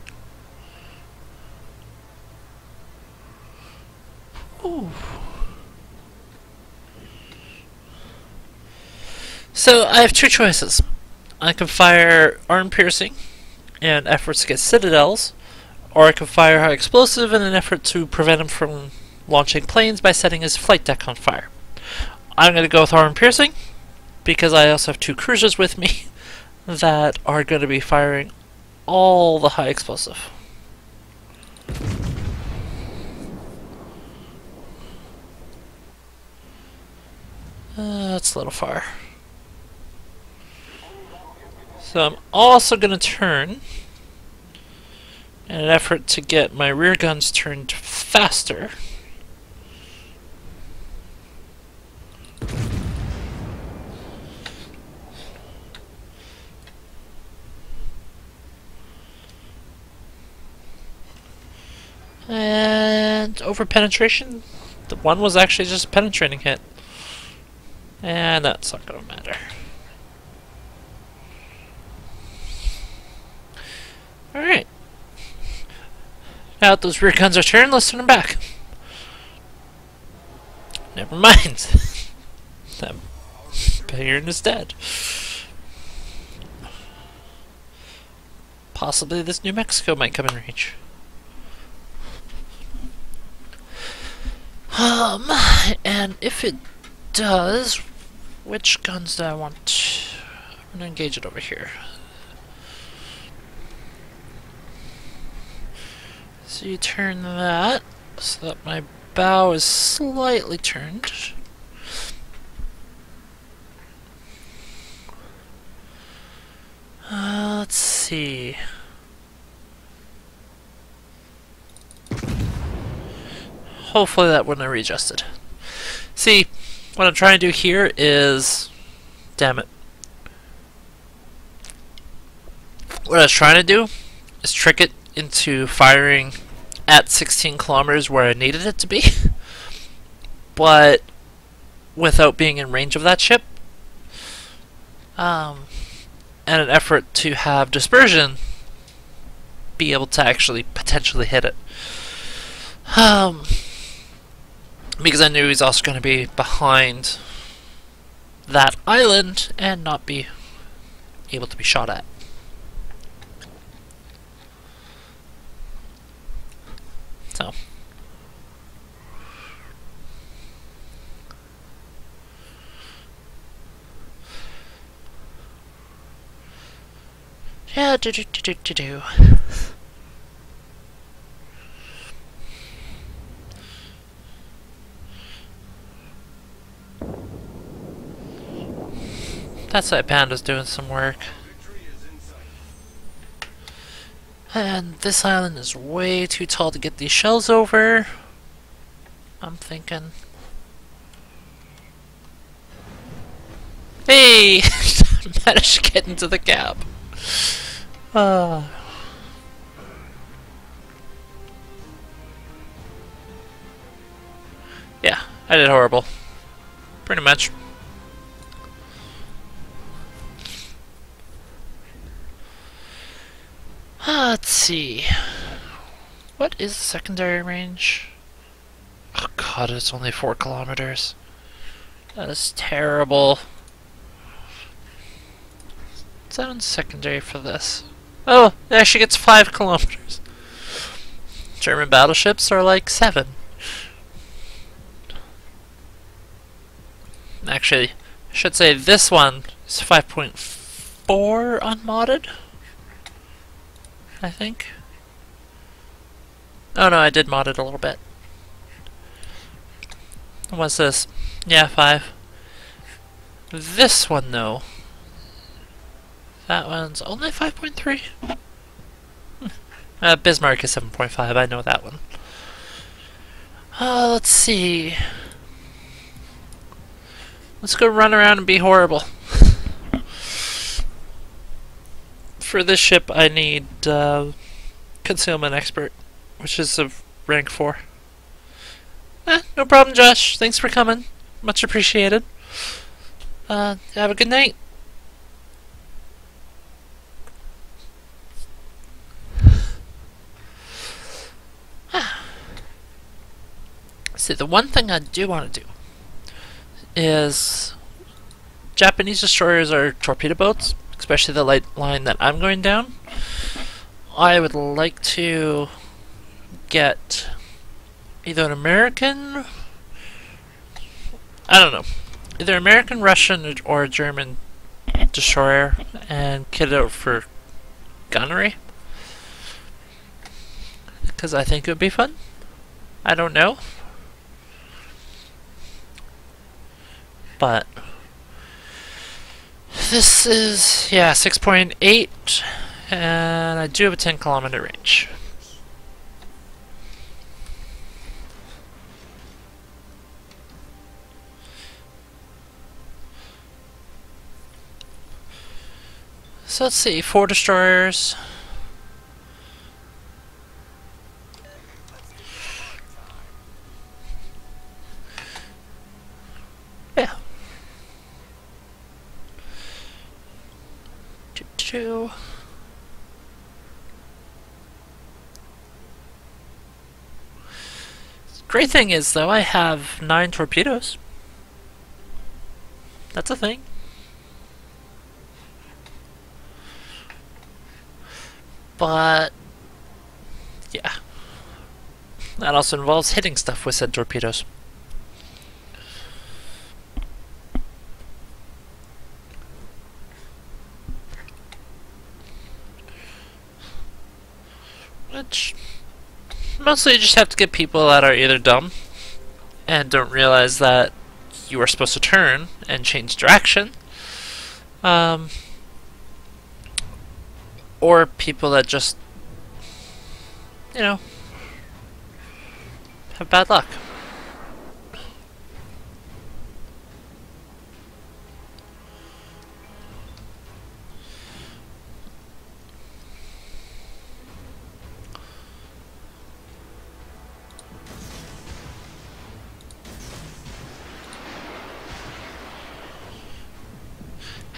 Ooh. So I have two choices. I can fire arm piercing in efforts to get citadels, or I can fire high explosive in an effort to prevent him from launching planes by setting his flight deck on fire. I'm going to go with arm piercing because I also have two cruisers with me that are going to be firing all the high explosive. That's a little far. So I'm also going to turn in an effort to get my rear guns turned faster. And over penetration, the one was actually just a penetrating hit. And that's not going to matter. Alright. Now that those rear guns are turned, let's turn them back. Never mind. That Bayern is dead. Possibly this New Mexico might come in range. And if it does, which guns do I want? I'm gonna engage it over here. So you turn that so that my bow is slightly turned. Let's see. Hopefully that wouldn't have readjusted. See, what I'm trying to do here is... Damn it. What I was trying to do is trick it into firing at 16 kilometers where I needed it to be, but without being in range of that ship. And an effort to have dispersion be able to actually potentially hit it. Because I knew he's also going to be behind that island and not be able to be shot at. So. Yeah, do. That's why Panda's doing some work. And this island is way too tall to get these shells over. I'm thinking... Hey! Managed to get into the gap. Yeah, I did horrible. Pretty much. Let's see. What is the secondary range? Oh god, it's only 4 kilometers. That is terrible. Sounds secondary for this. Oh, it actually gets 5 kilometers. German battleships are like 7. Actually, I should say this one is 5.4 unmodded. I think. Oh no, I did mod it a little bit. What's this? Yeah, 5. This one though. That one's only 5.3. Bismarck is 7.5, I know that one. Let's see. Let's go run around and be horrible. For this ship, I need Concealment Expert, which is a rank 4. No problem, Josh. Thanks for coming. Much appreciated. Have a good night. See, the one thing I do want to do is Japanese destroyers are torpedo boats, especially the light line that I'm going down. I would like to get either an American, I don't know, either American, Russian, or a German destroyer and kit it out for gunnery, because I think it would be fun. I don't know, but this is, yeah, 6.8, and I do have a 10-kilometer range. So let's see, 4 destroyers. Yeah. 2. Great thing is, though, I have 9 torpedoes. That's a thing. But yeah, that also involves hitting stuff with said torpedoes. Which mostly you just have to get people that are either dumb and don't realize that you are supposed to turn and change direction, or people that just, you know, have bad luck.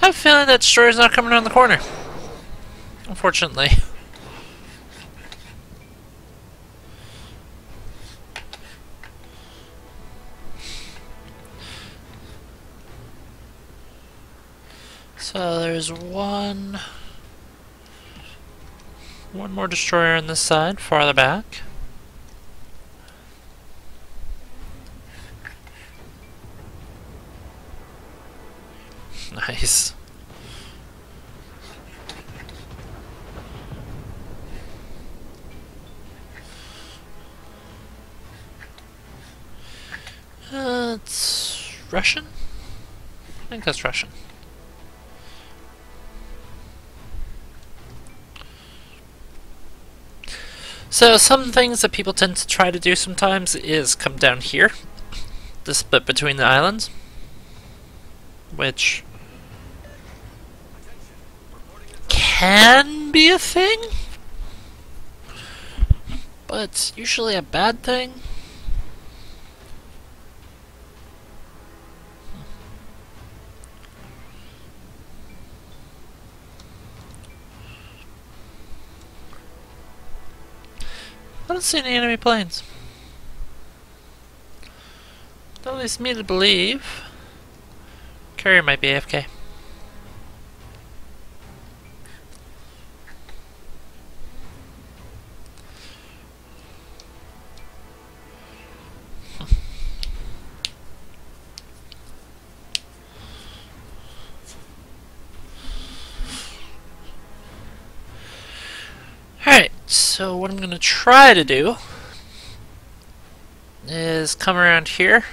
I have a feeling that destroyer's not coming around the corner, unfortunately. So there's one more destroyer on this side, farther back. Nice. It's Russian? I think that's Russian. So some things that people tend to try to do sometimes is come down here, the split between the islands, which can be a thing, but it's usually a bad thing. I don't see any enemy planes. That leads me to believe carrier might be AFK. Alright, so what I'm going to try to do is come around here,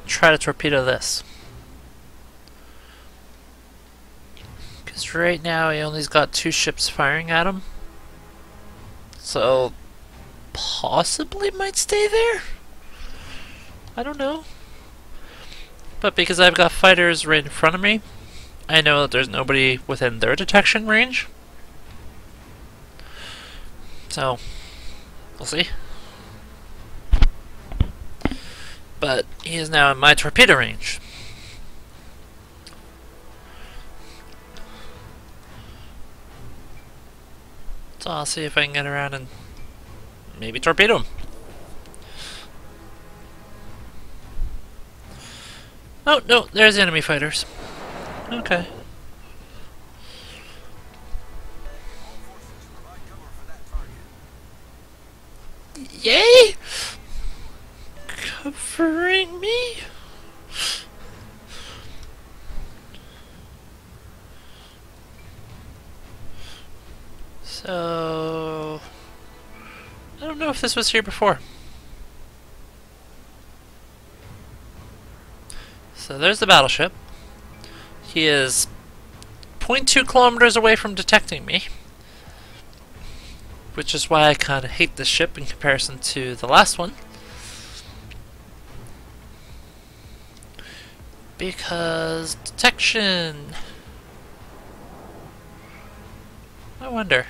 try to torpedo this. Because right now he only's got 2 ships firing at him. So possibly might stay there. I don't know. But because I've got fighters right in front of me, I know that there's nobody within their detection range. So, we'll see. But he is now in my torpedo range. So I'll see if I can get around and maybe torpedo him. Oh, no, there's enemy fighters. Okay. Yay! Covering me? So... I don't know if this was here before. So there's the battleship. He is 0.2 kilometers away from detecting me, which is why I kind of hate this ship in comparison to the last one. Because detection... I wonder.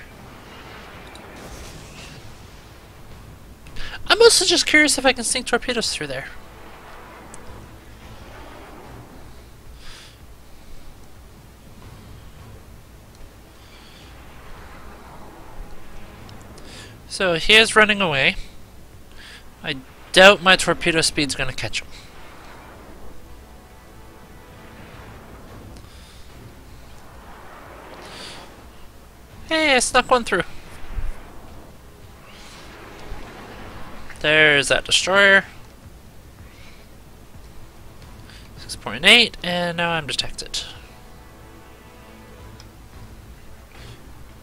I'm also just curious if I can sink torpedoes through there. So he is running away. I doubt my torpedo speed's gonna catch him. Hey, I snuck one through. There's that destroyer. 6.8, and now I'm detected.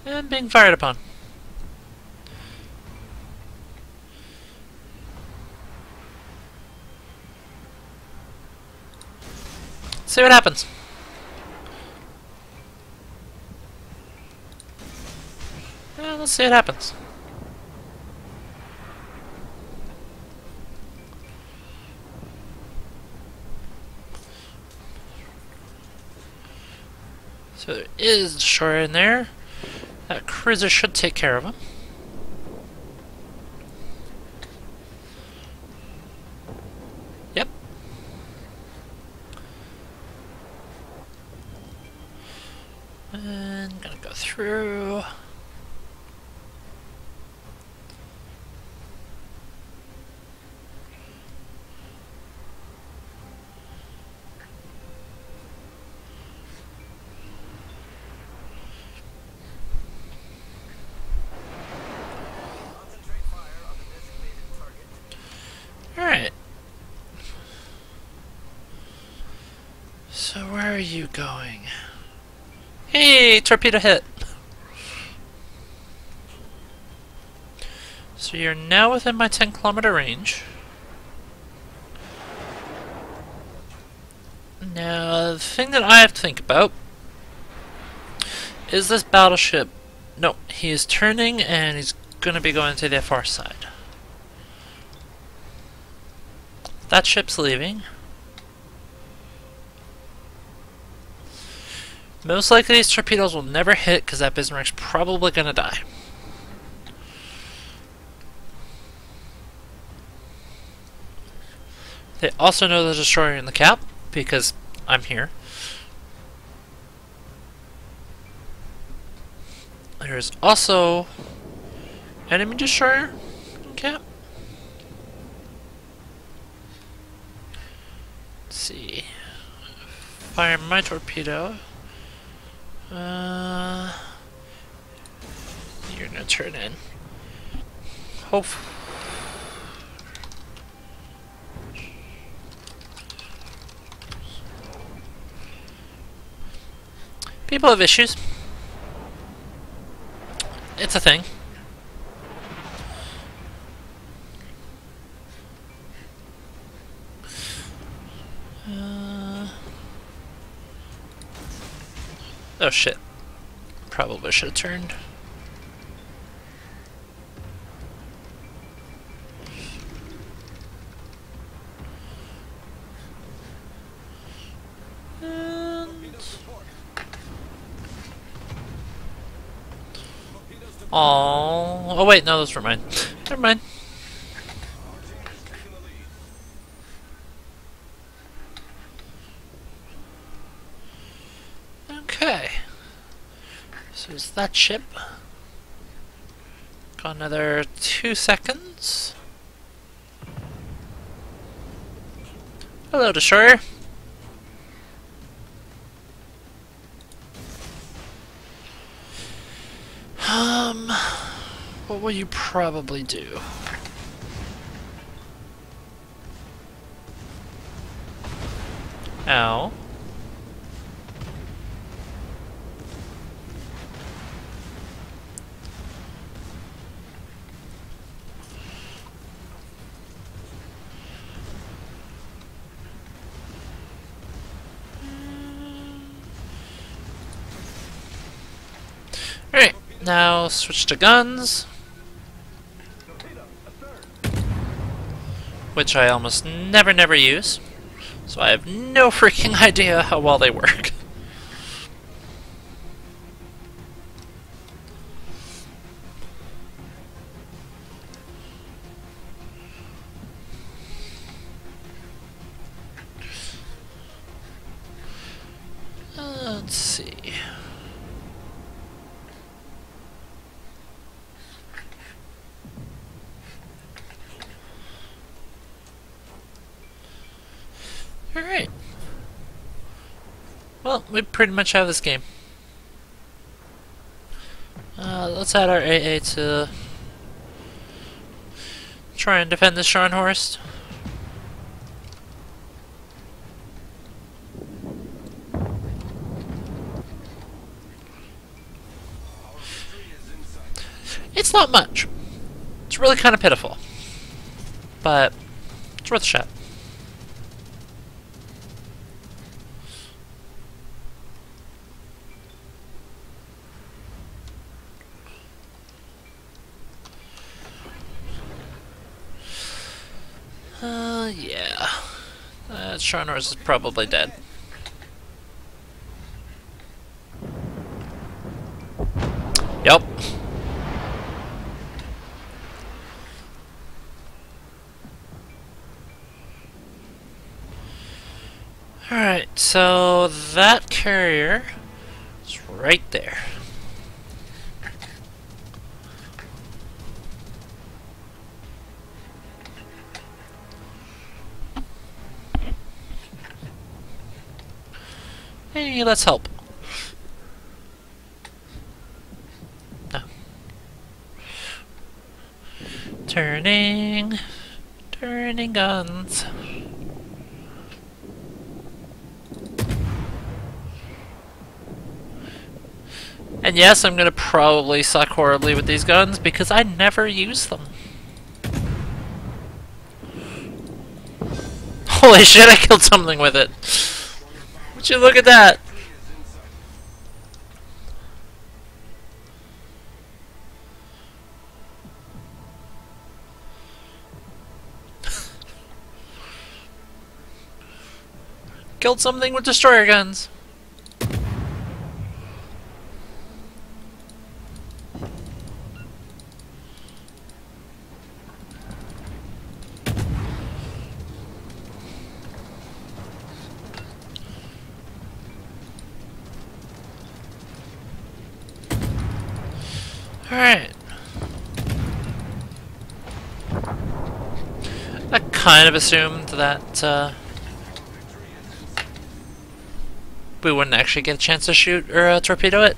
And being fired upon. See what happens. Well, let's see what happens. So there is a destroyer in there. That cruiser should take care of him. Yep. And gonna go through. Alright. So where are you going? Hey, torpedo hit! So you're now within my 10-kilometer range. Now, the thing that I have to think about is this battleship. No, he is turning and he's going to be going to the far side. That ship's leaving. Most likely these torpedoes will never hit because that Bismarck's probably going to die. They also know the destroyer in the cap because I'm here. There's also enemy destroyer in cap. Let's see. Fire my torpedo. You're gonna turn in. Hope. People have issues. It's a thing. Oh shit. Probably should have turned. Oh, wait, no, those were mine. Never mind. Okay. So is that ship? Got another 2 seconds. Hello, destroyer. What will you probably do? Ow. Alright, now switch to guns. Which I almost never use. So I have no freaking idea how well they work. Let's see. Alright. Well, we pretty much have this game. Let's add our AA to try and defend this Scharnhorst. It's not much. It's really kind of pitiful. But it's worth a shot. Yeah. Scharnhorst is probably dead. Yep. Alright, so that carrier is right there. Hey, let's help. No. Turning guns. And yes, I'm gonna probably suck horribly with these guns because I never use them. Holy shit, I killed something with it. Would you look at that? Killed something with destroyer guns. Alright. I kind of assumed that we wouldn't actually get a chance to shoot or torpedo it.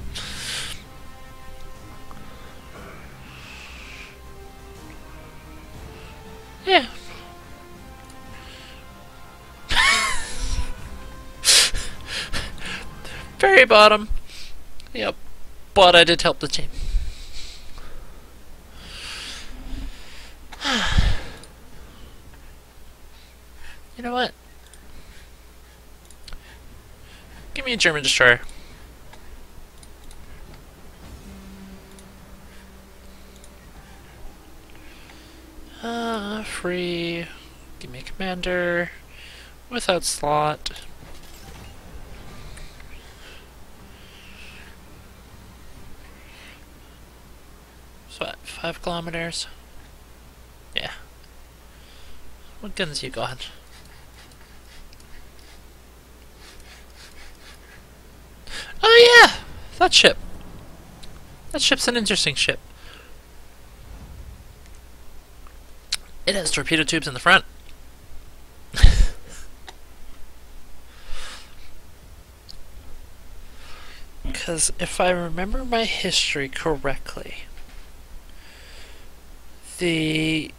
Yeah. Very bottom. Yep. But I did help the team. You know what? Give me a German destroyer. Free. Give me a commander. Without slot. 5 kilometers. Yeah. What guns you got? Oh yeah! That ship. That ship's an interesting ship. It has torpedo tubes in the front. Because if I remember my history correctly, the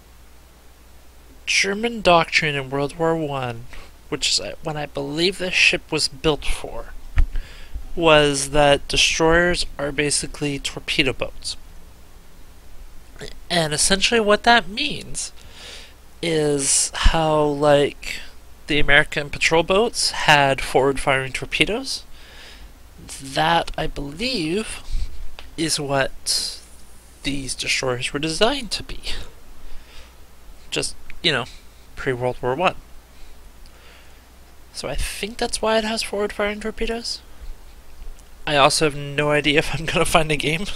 German doctrine in World War One, which is when I believe this ship was built for, was that destroyers are basically torpedo boats. And essentially what that means is how, like, the American patrol boats had forward-firing torpedoes. That, I believe, is what these destroyers were designed to be. Just, pre-World War One. So I think that's why it has forward-firing torpedoes. I also have no idea if I'm gonna find a game,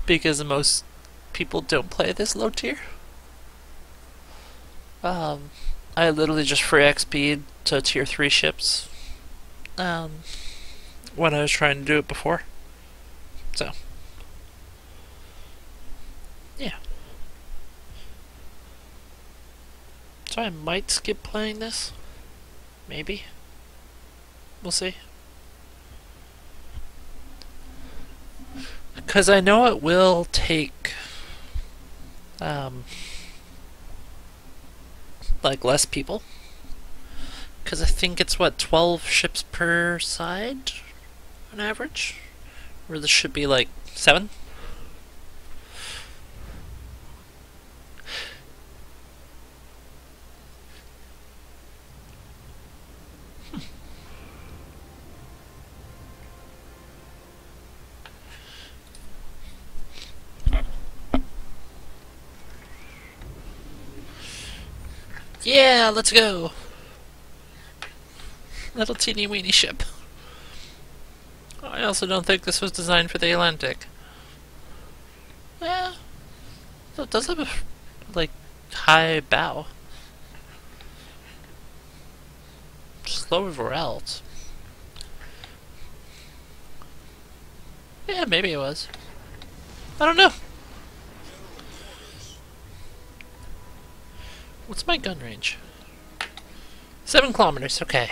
because most people don't play this low tier. I literally just free XP'd to tier 3 ships when I was trying to do it before. So, yeah. So I might skip playing this. Maybe. We'll see. Because I know it will take like less people. Because I think it's 12 ships per side on average? Or this should be like 7? Yeah, let's go! Little teeny weeny ship. I also don't think this was designed for the Atlantic. Yeah, so it does have a, high bow. Slow everywhere else. Yeah, maybe it was. I don't know. What's my gun range? 7 kilometers, okay.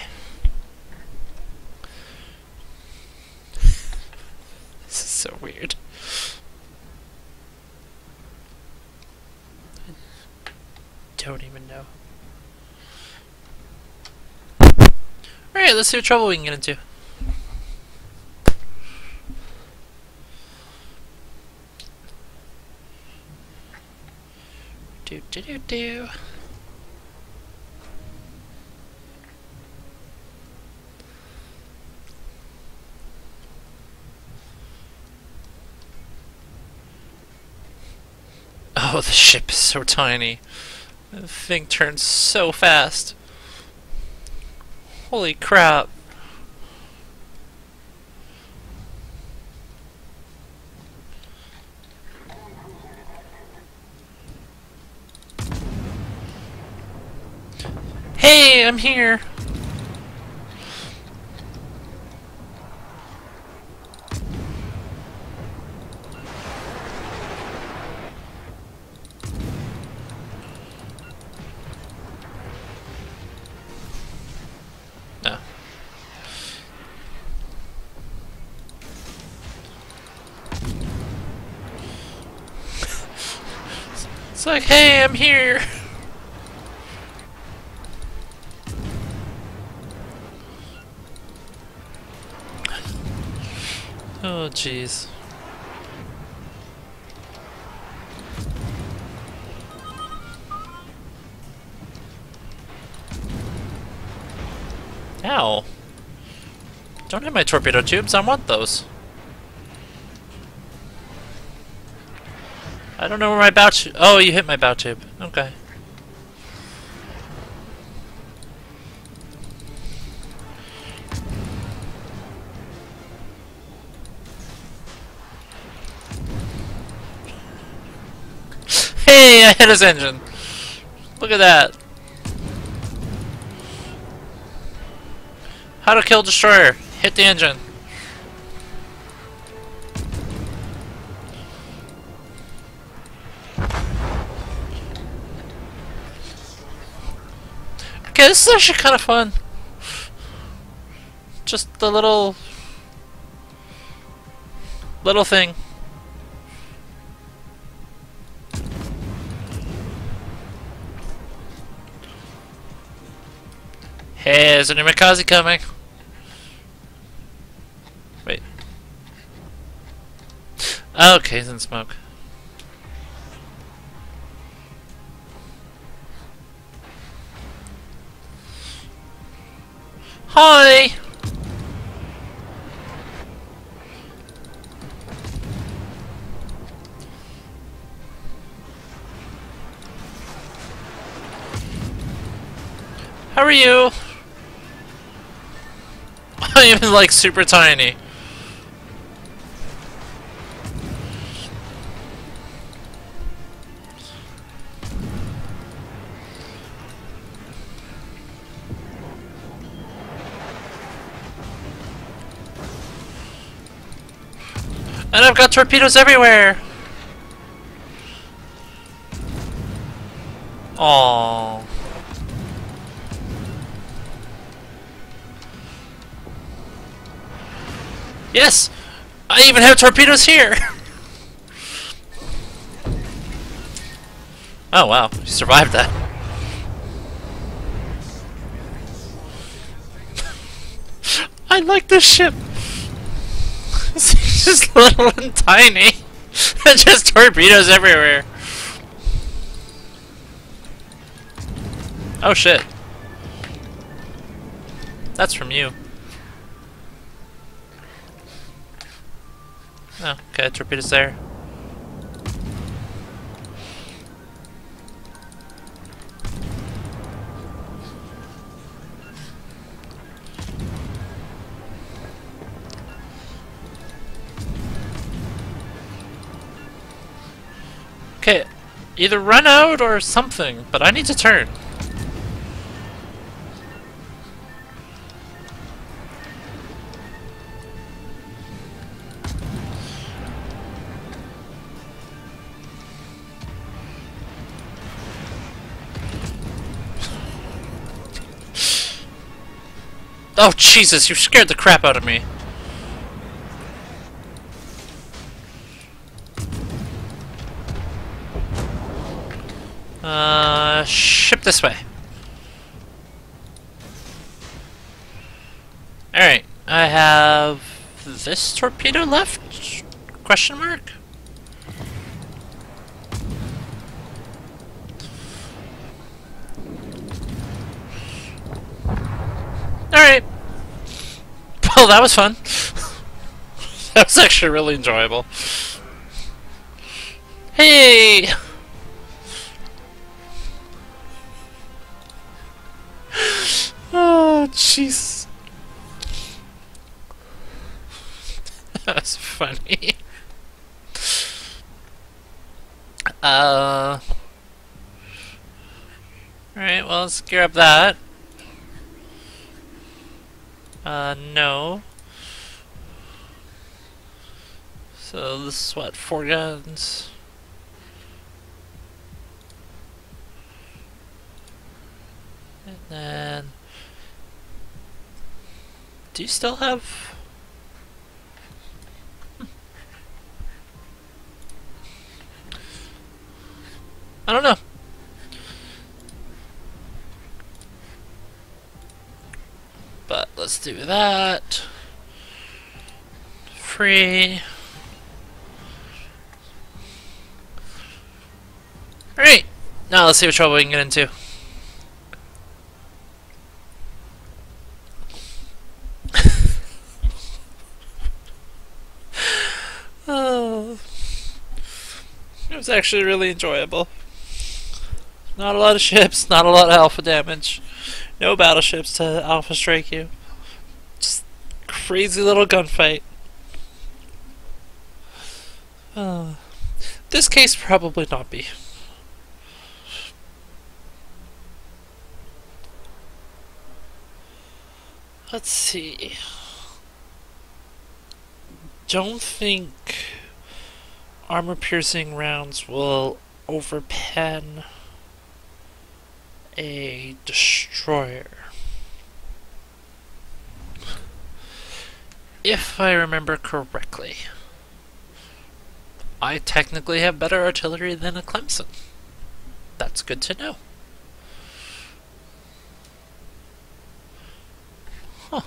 This is so weird. I don't even know. Alright, let's see what trouble we can get into. Do. Oh, the ship is so tiny. The thing turns so fast. Holy crap. Hey, I'm here! No. It's like, hey, I'm here! Oh, jeez. Ow. Don't hit my torpedo tubes, I want those. I don't know where my bow tube... Oh, you hit my bow tube. Okay. I hit his engine. Look at that. How to kill destroyer. Hit the engine. Okay, this is actually kind of fun. Just the little thing. Hey, there's a new Mikaze coming. Wait. Okay, he's in smoke. Hi! How are you? I'm even like super tiny. And I've got torpedoes everywhere! Aww. Yes! I even have torpedoes here! Oh wow, you survived that. I like this ship! It's just little and tiny. Just torpedoes everywhere. Oh shit. That's from you. Oh, okay, torpedoes there. Okay, either run out or something, but I need to turn. Oh Jesus, you scared the crap out of me. Ship this way. Alright, I have this torpedo left? Question mark? Alright. Well, that was fun. That was actually really enjoyable. Hey! Oh, jeez. That's funny. Alright, well, let's gear up that. No. So this is what, 4 guns? And then... Do you still have... I don't know. But let's do that. Free. Alright. Now let's see what trouble we can get into. Oh. It was actually really enjoyable. Not a lot of ships, not a lot of alpha damage. No battleships to alpha strike you. Just crazy little gunfight. This case probably not be. Let's see. Don't think armor-piercing rounds will overpen a destroyer. If I remember correctly, I technically have better artillery than a Clemson. That's good to know. Huh.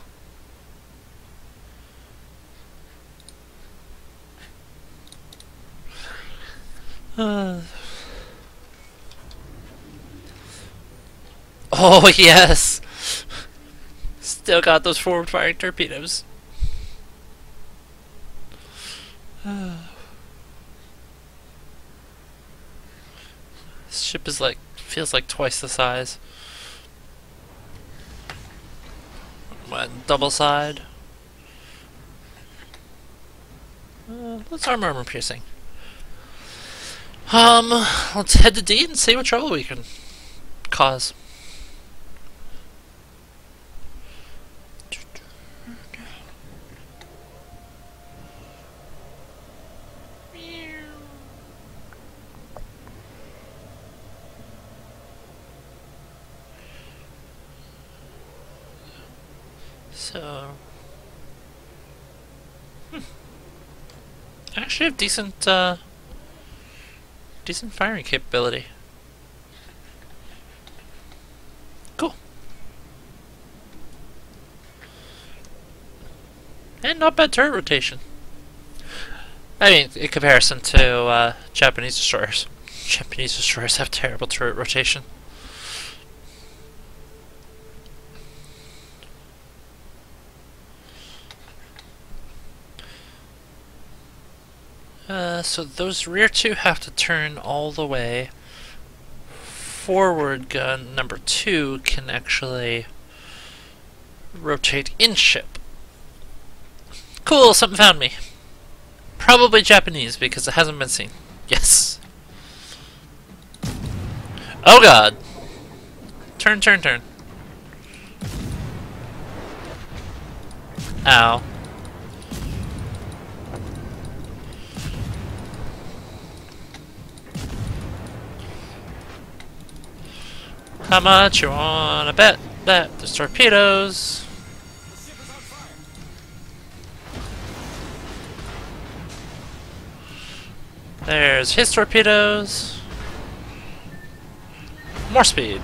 Oh, yes! Still got those forward-firing torpedoes. This ship is like, feels like twice the size. What, double side? Let's armor piercing. Let's head to D and see what trouble we can cause. So, I actually have decent firing capability. Cool. And not bad turret rotation. I mean, in comparison to Japanese destroyers. Japanese destroyers have terrible turret rotation. So those rear two have to turn all the way. Forward gun number 2 can actually rotate in ship. Cool, something found me. Probably Japanese because it hasn't been seen. Yes. Oh god. Turn, turn, turn. Ow. How much you wanna bet that there's torpedoes? There's his torpedoes. More speed.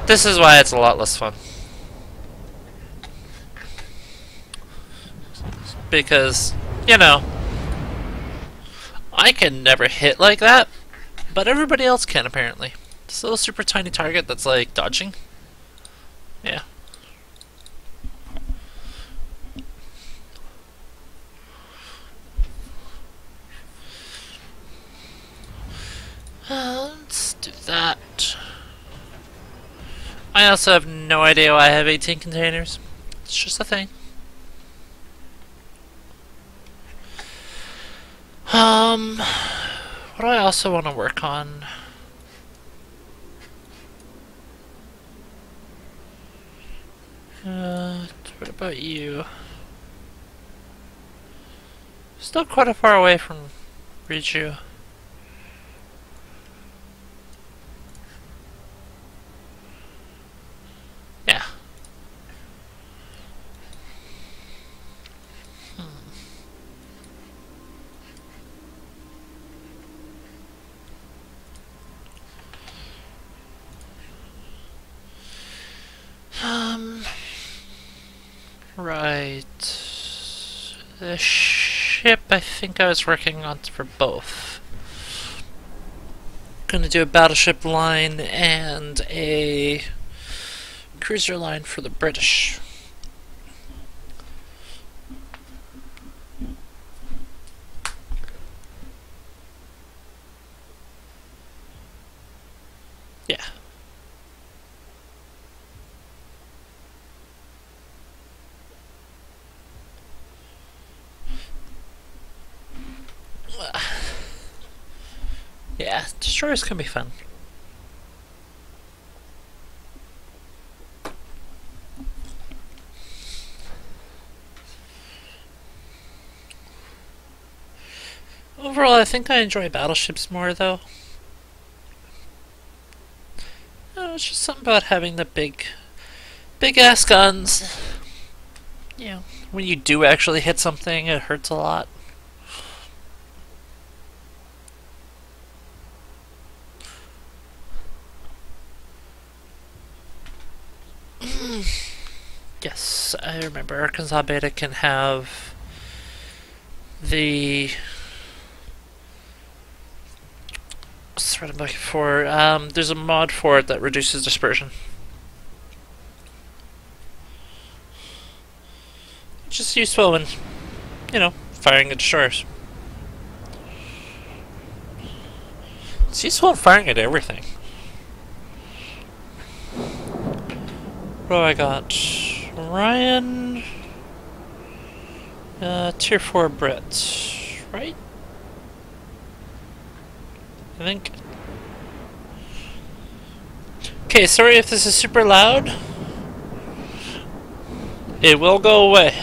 This is why it's a lot less fun. Because, you know, I can never hit like that, but everybody else can apparently. This little super tiny target that's like dodging. Yeah. Let's do that. I also have no idea why I have 18 containers. It's just a thing. What do I also want to work on? What about you? Still quite a far away from Riju. Yeah. Right. The ship I think I was working on for both. Gonna do a battleship line and a cruiser line for the British. Yeah. Yeah, destroyers can be fun. Overall, I think I enjoy battleships more, though. It's just something about having the big ass guns. You know, when you do actually hit something, it hurts a lot. Yes, I remember Arkansas Beta can have the. What's the word I'm looking for? There's a mod for it that reduces dispersion. Just useful when, firing at destroyers. It's useful in firing at everything. What do I got? Ryan. Tier 4 Brit. Right? I think. Okay, sorry if this is super loud. It will go away.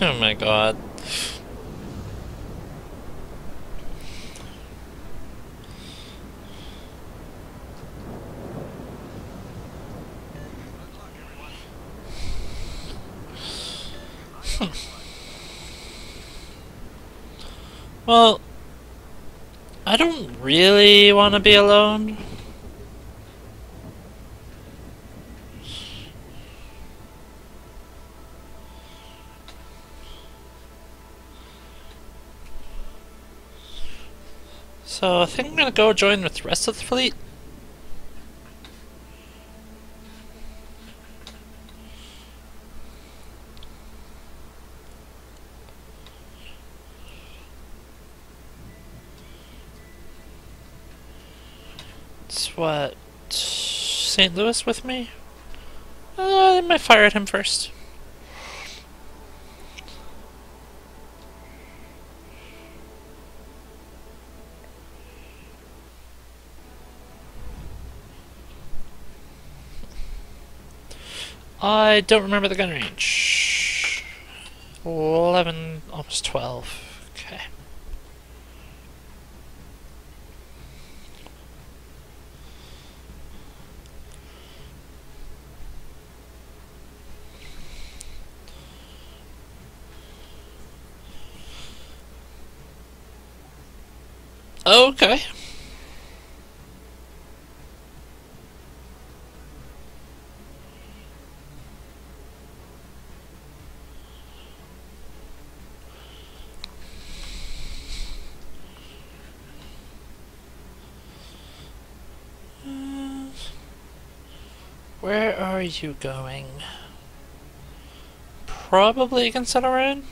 Oh my god. Well, I don't really want to be alone. So I think I'm gonna go join with the rest of the fleet. It's what? St. Louis with me? I might fire at him first. I don't remember the gun range. 11, almost 12. Okay. Okay. Where are you going? Probably against Iran?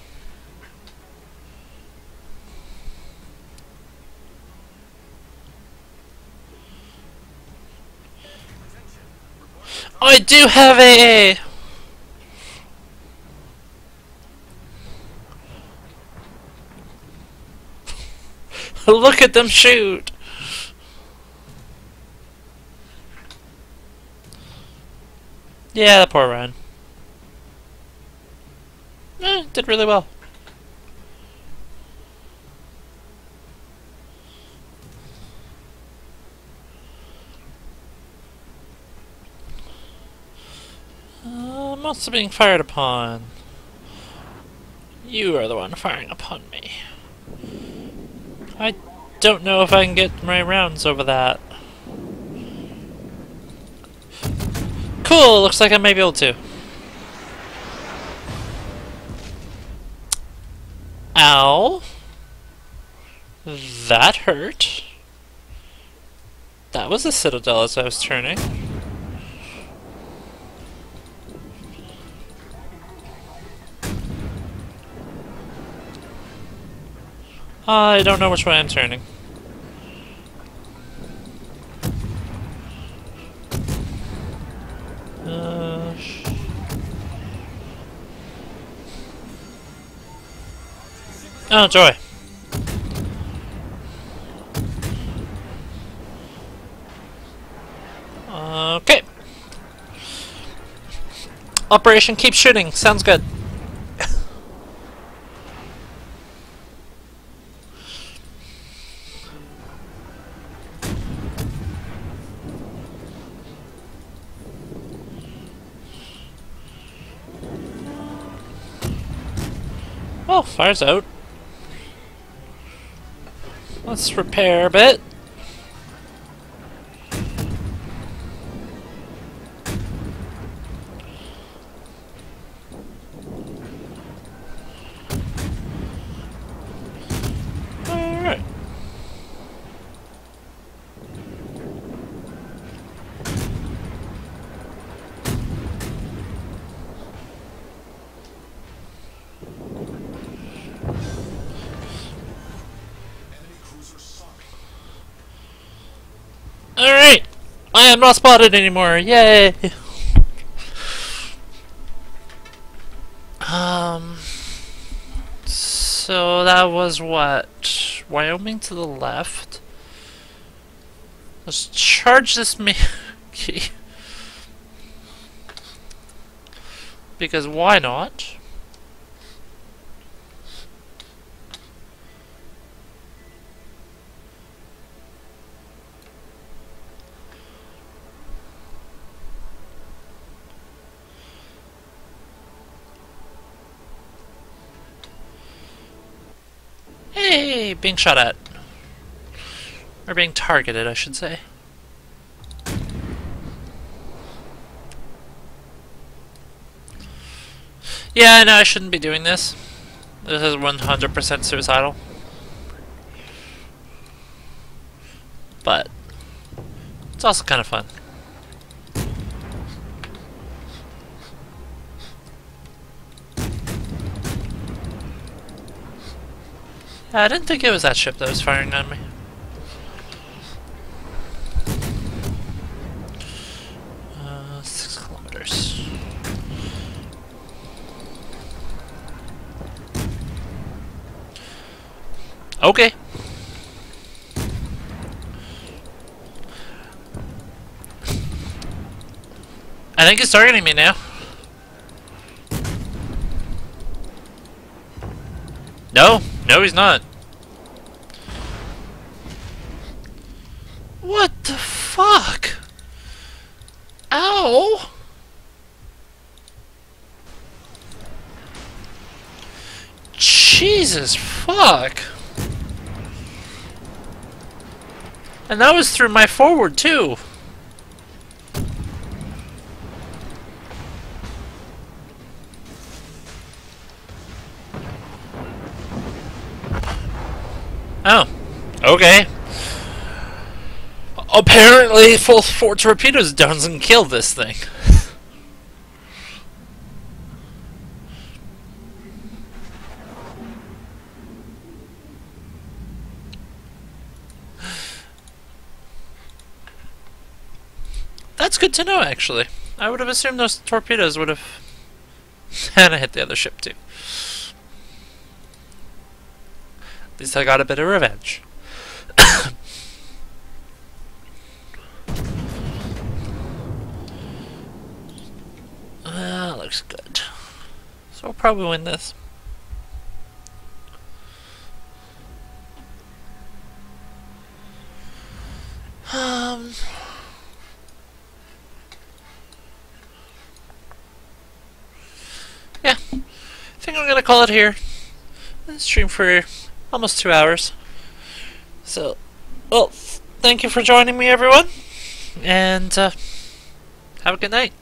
I do have a. Look at them shoot! Yeah, that poor Ryan. Did really well. I'm also being fired upon. You are the one firing upon me. I don't know if I can get my rounds over that. Cool, looks like I may be able to. Ow. That hurt. That was a citadel as I was turning. I don't know which way I'm turning. Oh, joy. Okay. Operation Keep Shooting. Sounds good. Oh, fire's out. Let's repair a bit. Alright. Alright! I am not spotted anymore! Yay! So that was what? Wyoming to the left? Let's charge this key. Because why not? Hey, being shot at. Or being targeted, I should say. Yeah, I know I shouldn't be doing this. This is 100% suicidal. But it's also kind of fun. I didn't think it was that ship that was firing on me. Uh, 6 kilometers. Okay. I think he's targeting me now. No, no he's not. What the fuck? Ow! Jesus fuck! And that was through my forward too. Oh, okay. Apparently, full 4 torpedoes doesn't kill this thing. That's good to know, actually. I would have assumed those torpedoes would have hit the other ship too. At least I got a bit of revenge. Looks good. So we'll probably win this. Yeah, I think I'm gonna call it here. Stream for almost 2 hours. So, well, thank you for joining me, everyone, and have a good night.